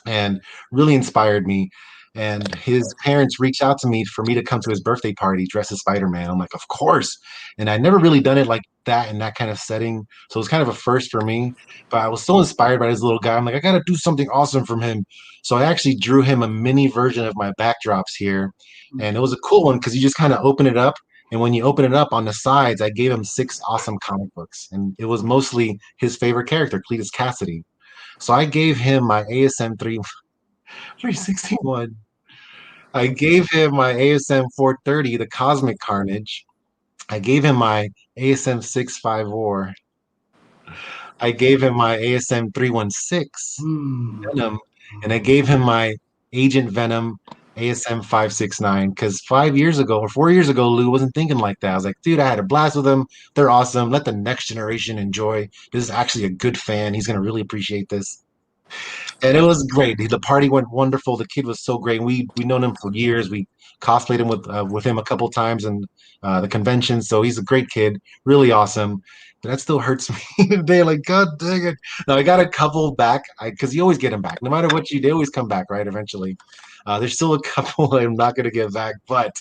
and really inspired me. And his parents reached out to me for me to come to his birthday party dressed as Spider-Man. I'm like, of course. And I'd never really done it like that in that kind of setting. So it was kind of a first for me. But I was so inspired by this little guy. I'm like, I got to do something awesome from him. So I actually drew him a mini version of my backdrops here. And it was a cool one because you just kind of open it up. And when you open it up on the sides, I gave him 6 awesome comic books. And it was mostly his favorite character, Cletus Cassidy. So I gave him my ASM 361. I gave him my ASM 430, the Cosmic Carnage. I gave him my ASM 654. I gave him my ASM 316 Venom, and I gave him my Agent Venom ASM 569. Because 5 years ago or 4 years ago, Lou wasn't thinking like that. I was like, dude, I had a blast with them. They're awesome. Let the next generation enjoy. This is actually a good fan. He's gonna really appreciate this. And it was great. The party went wonderful. The kid was so great. We known him for years. We cosplayed him with him a couple times in the convention. So he's a great kid, really awesome. But that still hurts me today. Like, God dang it! Now I got a couple back because you always get them back, no matter what you do. They always come back, right? Eventually, there's still a couple I'm not gonna get back, but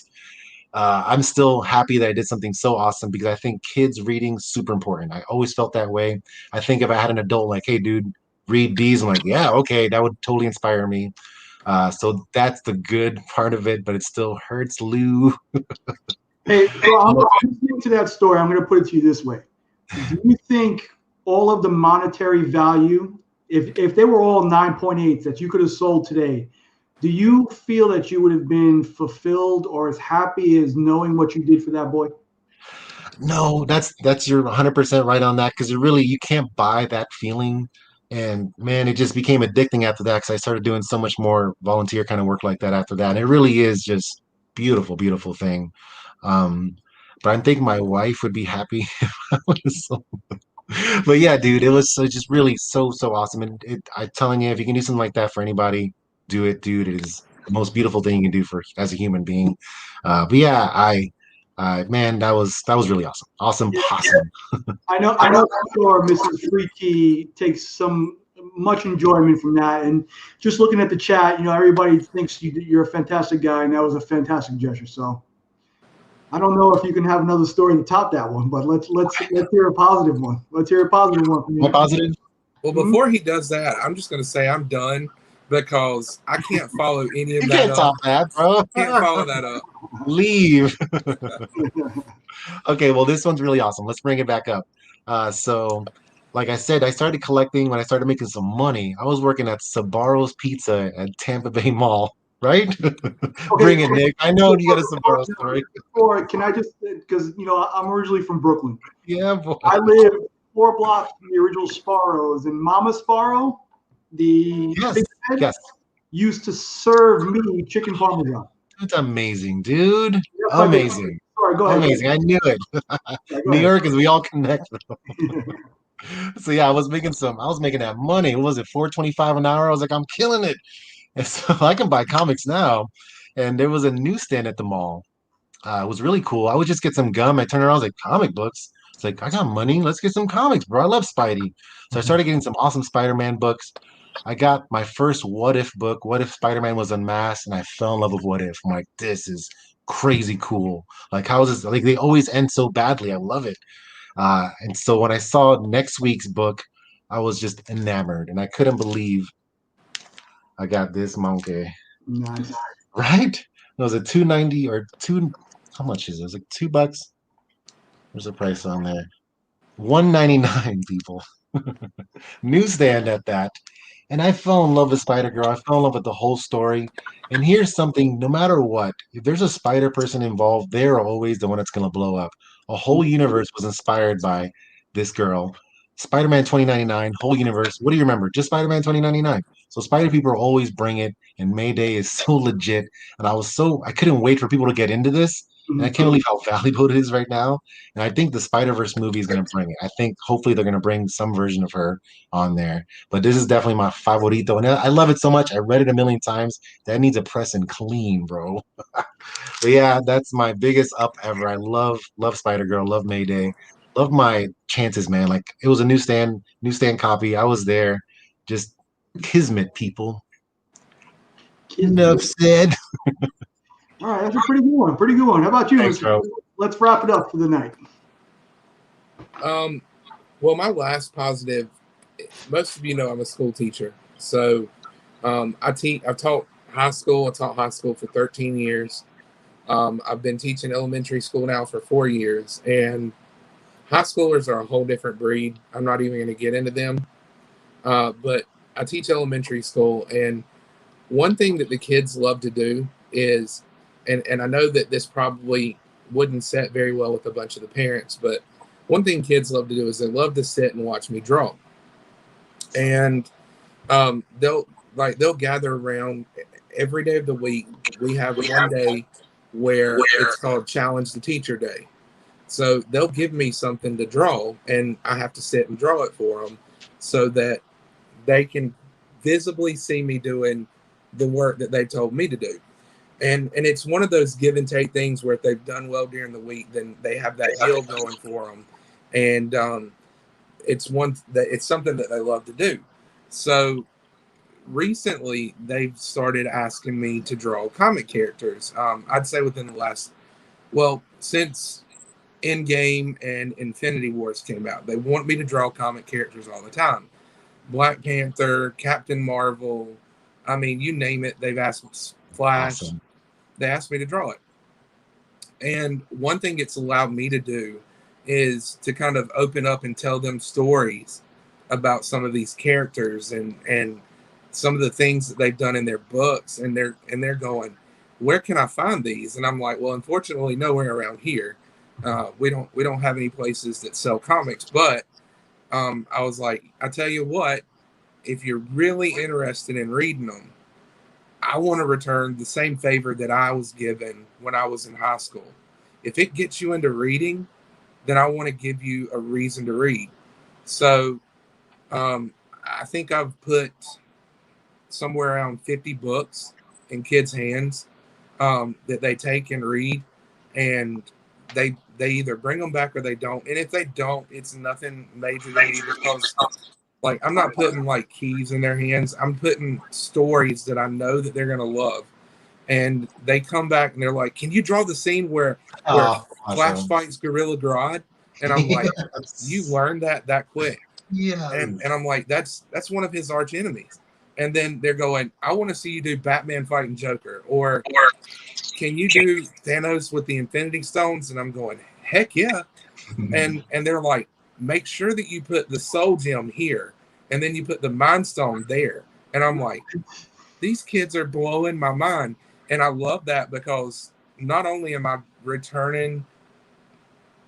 I'm still happy that I did something so awesome because I think kids reading super important. I always felt that way. I think if I had an adult like, hey, dude, read these, I'm like, yeah, okay, that would totally inspire me. So that's the good part of it, but it still hurts, Lou. Hey, so I'm listening to that story. I'm going to put it to you this way: do you think all of the monetary value, if they were all 9.8s that you could have sold today, do you feel that you would have been fulfilled or as happy as knowing what you did for that boy? No, that's you're 100% right on that because it really you can't buy that feeling. And man, it just became addicting after that because I started doing so much more volunteer kind of work like that after that. And it really is just beautiful, beautiful thing. Um, but I think my wife would be happy if I was but yeah, dude, it was so just really so awesome. And I'm telling you, if you can do something like that for anybody, do it, dude. It is the most beautiful thing you can do for as a human being. But yeah, man, that was really awesome, awesome, Yeah, awesome. I know for sure Mrs. Freaky takes some much enjoyment from that. And just looking at the chat, everybody thinks you're a fantastic guy, and that was a fantastic gesture. So I don't know if you can have another story to top that one, but let's hear a positive one. Let's hear a positive one from Am I you. positive? Well, Mhm. before he does that, I'm just going to say I'm done because I can't follow any of You that can't up. top that, bro. Can't follow that up. Leave. Okay, well, this one's really awesome. Let's bring it back up. So, like I said, I started collecting when I started making some money. I was working at Sabaro's Pizza at Tampa Bay Mall, right? Okay, Bring it, Nick. I know you got a Sabaro story. or can I just, because I'm originally from Brooklyn. Yeah, boy. I lived 4 blocks from the original Sparrows, and Mama Sparrow, the Yes, figurehead, yes. used to serve me chicken parmesan. That's amazing, dude. Yes, I did. Amazing. Sorry, go ahead. Amazing. I knew it. Yeah, go New ahead. York is we all connect. So yeah, I was making that money. What was it, 4.25 an hour? I was like, I'm killing it. And so I can buy comics now. And there was a newsstand at the mall. It was really cool. I would just get some gum. I turned around, I was like, comic books. It's like, I got money. Let's get some comics, bro. I love Spidey. So I started getting some awesome Spider-Man books. I got my first What If book, What If Spider-Man was unmasked, and I fell in love with What If. I'm like, this is crazy cool. Like, how is this? Like, they always end so badly. I love it. And so when I saw next week's book, I was just enamored, and I couldn't believe I got this monkey. Nice. Right? It was a 290 or two. How much is it? It was like $2. There's a price on there. 199 people. Newsstand at that. And I fell in love with Spider Girl. I fell in love with the whole story. And here's something, no matter what, if there's a spider person involved, they're always the one that's gonna blow up. A whole universe was inspired by this girl. Spider-Man 2099, whole universe. What do you remember? Just Spider-Man 2099. So Spider people always bring it, and Mayday is so legit. And I couldn't wait for people to get into this. And I can't believe how valuable it is right now. And I think the Spider-Verse movie is going to bring it. I think hopefully they're going to bring some version of her on there. But this is definitely my favorito. And I love it so much. I read it a million times. That needs a press and clean, bro. But yeah, that's my biggest up ever. I love Spider-Girl, love Mayday. Love my chances, man. Like it was a newsstand copy. I was there. Just kismet, people. Enough said. All right, that's a pretty good one. Pretty good one. How about you, Thanks, Mr. bro. Let's wrap it up for the night. Well, my last positive, most of you know I'm a school teacher. So I've taught high school. I taught high school for 13 years. I've been teaching elementary school now for 4 years. And high schoolers are a whole different breed. I'm not even going to get into them. But I teach elementary school. And one thing that the kids love to do is, and I know that this probably wouldn't set very well with a bunch of the parents, but one thing kids love to do is they love to sit and watch me draw. And they'll gather around, every day of the week, we have one day where it's called Challenge the Teacher Day. So they'll give me something to draw, and I have to sit and draw it for them so that they can visibly see me doing the work that they told me to do. And it's one of those give and take things where if they've done well during the week, then they have that hill going for them. And it's something that they love to do. So recently they've started asking me to draw comic characters. I'd say within the last, since Endgame and Infinity Wars came out, they want me to draw comic characters all the time. Black Panther, Captain Marvel, I mean, you name it, they've asked me. Flash. Awesome. They asked me to draw it. And one thing it's allowed me to do is to kind of open up and tell them stories about some of these characters and some of the things that they've done in their books. And they're going, where can I find these? And I'm like, well, unfortunately, nowhere around here. We don't have any places that sell comics. But I was like, I tell you what, if you're really interested in reading them, I want to return the same favor that I was given when I was in high school. If it gets you into reading, then I want to give you a reason to read. So I think I've put somewhere around 50 books in kids' hands that they take and read, and they either bring them back or they don't. And if they don't, it's nothing major to me, because like, I'm not putting like keys in their hands. I'm putting stories that I know that they're going to love. And they come back and they're like, can you draw the scene where Flash fights Gorilla Grodd? And I'm like, you learned that quick. Yeah. And I'm like, that's one of his arch enemies. And then they're going, I want to see you do Batman fighting Joker. Or can you do Thanos with the Infinity Stones? And I'm going, heck yeah. And they're like, make sure that you put the soul gem here, and then you put the mind stone there. And I'm like, these kids are blowing my mind. And I love that, because not only am I returning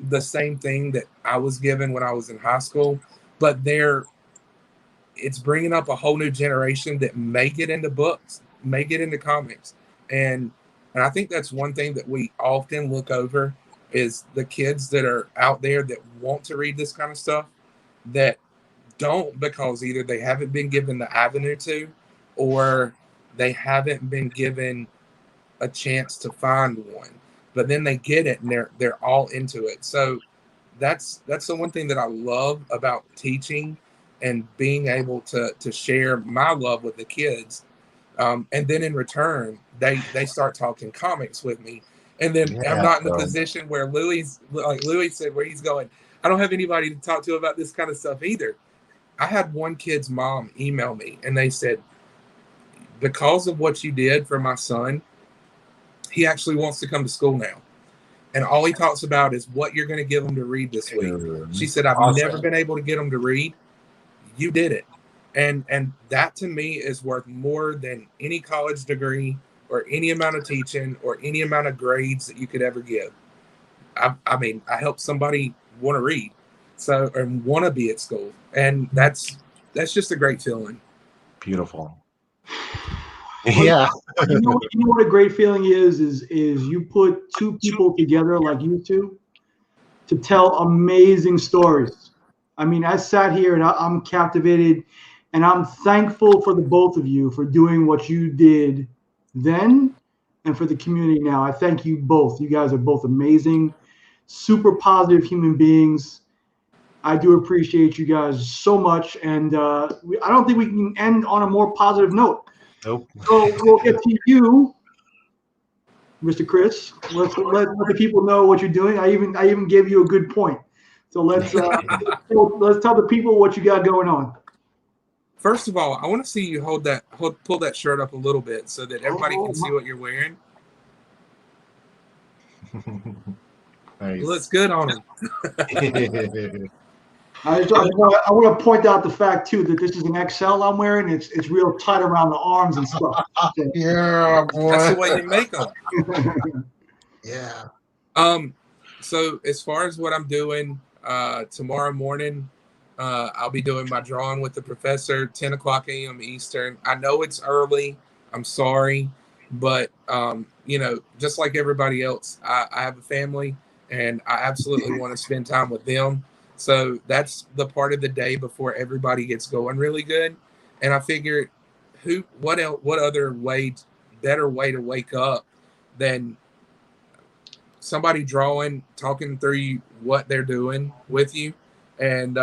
the same thing that I was given when I was in high school, but it's bringing up a whole new generation that may get into books, may get into comics. And I think that's one thing that we often look over, is the kids that are out there that want to read this kind of stuff, that don't, because either they haven't been given the avenue to, or they haven't been given a chance to find one. But then they get it and they're all into it. So that's the one thing that I love about teaching and being able to share my love with the kids. And then in return, they start talking comics with me. And then I'm not in the position where Loowee said, where he's going, I don't have anybody to talk to about this kind of stuff either. I had one kid's mom email me, and they said, because of what you did for my son, he actually wants to come to school now. And all he talks about is what you're going to give him to read this week. She said, I've never been able to get him to read. You did it. And that to me is worth more than any college degree or any amount of teaching or any amount of grades that you could ever give. I mean, I helped somebody want to read, and want to be at school. And that's just a great feeling. Beautiful. Yeah. You know what a great feeling is you put two people together like you two to tell amazing stories. I mean, I sat here and I'm captivated, and I'm thankful for the both of you for doing what you did then and for the community now. I thank you both. You guys are both amazing, super positive human beings. I do appreciate you guys so much, and I don't think we can end on a more positive note. Nope. So we'll get to you, Mr. Chris. Let the people know what you're doing. I even gave you a good point. So let's tell the people what you got going on. First of all, I want to see you pull that shirt up a little bit so that everybody can see what you're wearing. Nice. Looks good on him. I want to point out the fact too that this is an XL I'm wearing. It's real tight around the arms and stuff. Yeah, boy. That's the way you make them. Yeah. So as far as what I'm doing, tomorrow morning, I'll be doing my drawing with the professor, 10 o'clock a.m. Eastern. I know it's early. I'm sorry, but just like everybody else, I have a family, and I absolutely want to spend time with them. So that's the part of the day before everybody gets going really good. And I figured, what other better way to wake up than somebody drawing, talking through what they're doing with you. And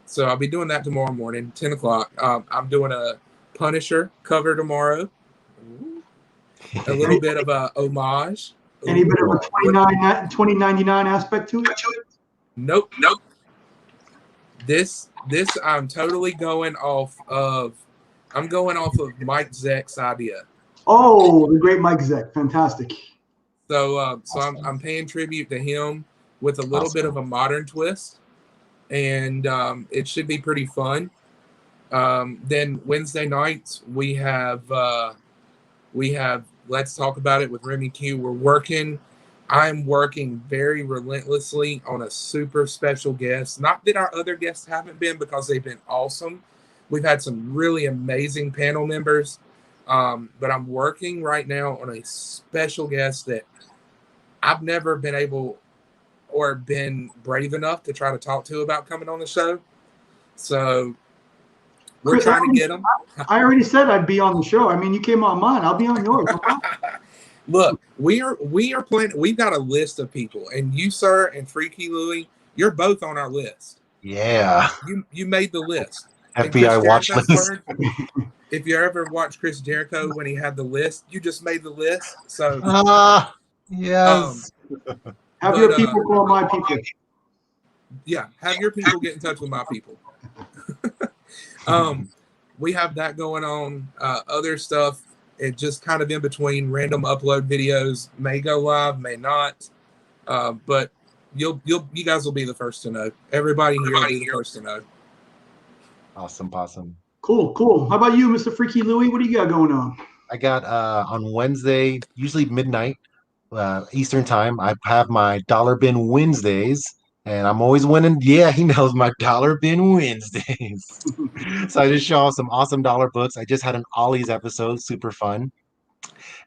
so I'll be doing that tomorrow morning, 10 o'clock. I'm doing a Punisher cover tomorrow. A little bit of a homage. Any bit of a 2099 aspect to it? Nope. This I'm totally going off of. I'm going off of Mike Zeck's idea. Oh, the great Mike Zeck, fantastic. So I'm paying tribute to him with a little bit of a modern twist, and it should be pretty fun. Then Wednesday nights we have Let's Talk About It with Remy Q. I'm working very relentlessly on a super special guest. Not that our other guests haven't been, because they've been awesome. We've had some really amazing panel members. But I'm working right now on a special guest that I've never been able or been brave enough to try to talk to about coming on the show. So we're Chris, trying to get them. I already said I'd be on the show. I mean, you came on mine. I'll be on yours. Look, we are planning. We've got a list of people, and you, sir, and Freaky Loowee, you're both on our list. Yeah. You made the list. FBI watch list. If you ever watched Chris Jericho when he had the list, you just made the list. So yes. Have your people call my people. Yeah, have your people get in touch with my people. We have that going on. Other stuff, it just kind of in between. Random upload videos may go live, may not. But you guys will be the first to know. Everybody here will be the first to know. Awesome. Cool. How about you, Mr. Freaky Loowee? What do you got going on? I got on Wednesday, usually midnight Eastern time, I have my Dollar Bin Wednesdays, and I'm always winning. Yeah, he knows my Dollar Bin Wednesdays. So I just show off some awesome dollar books. I just had an Ollie's episode, super fun.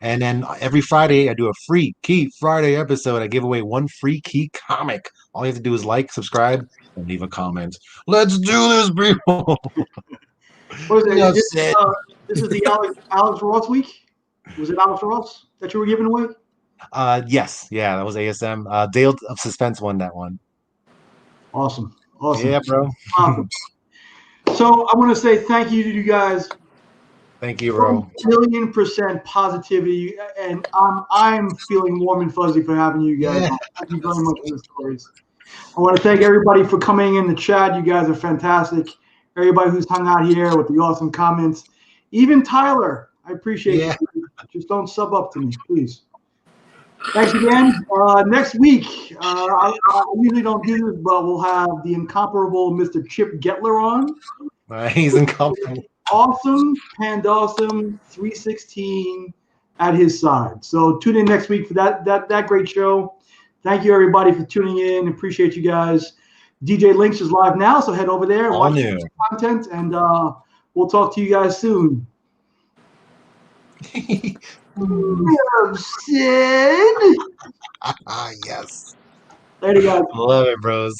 And then every Friday, I do a free Key Friday episode. I give away one free Key comic. All you have to do is like, subscribe, and leave a comment. Let's do this, people. What is it? This is the Alex Ross week? Was it Alex Ross that you were giving away? Yes. Yeah, that was ASM. Dale of Suspense won that one. Awesome. Yeah, bro. Awesome. So I want to say thank you to you guys. Thank you, bro. 1,000,000% positivity, and I'm feeling warm and fuzzy for having you guys. Yeah. Thank you very much for the stories. I want to thank everybody for coming in the chat. You guys are fantastic. Everybody who's hung out here with the awesome comments. Even Tyler, I appreciate you. Just don't sub up to me, please. Thanks again. Next week, I usually don't do this, but we'll have the incomparable Mr. Chip Getler on. He's incomparable. Awesome Pandawesome 316 at his side. So tune in next week for that great show. Thank you, everybody, for tuning in. Appreciate you guys. DJ Links is live now, so head over there and watch the content, and we'll talk to you guys soon. Yes. Later, guys. Love it, bros.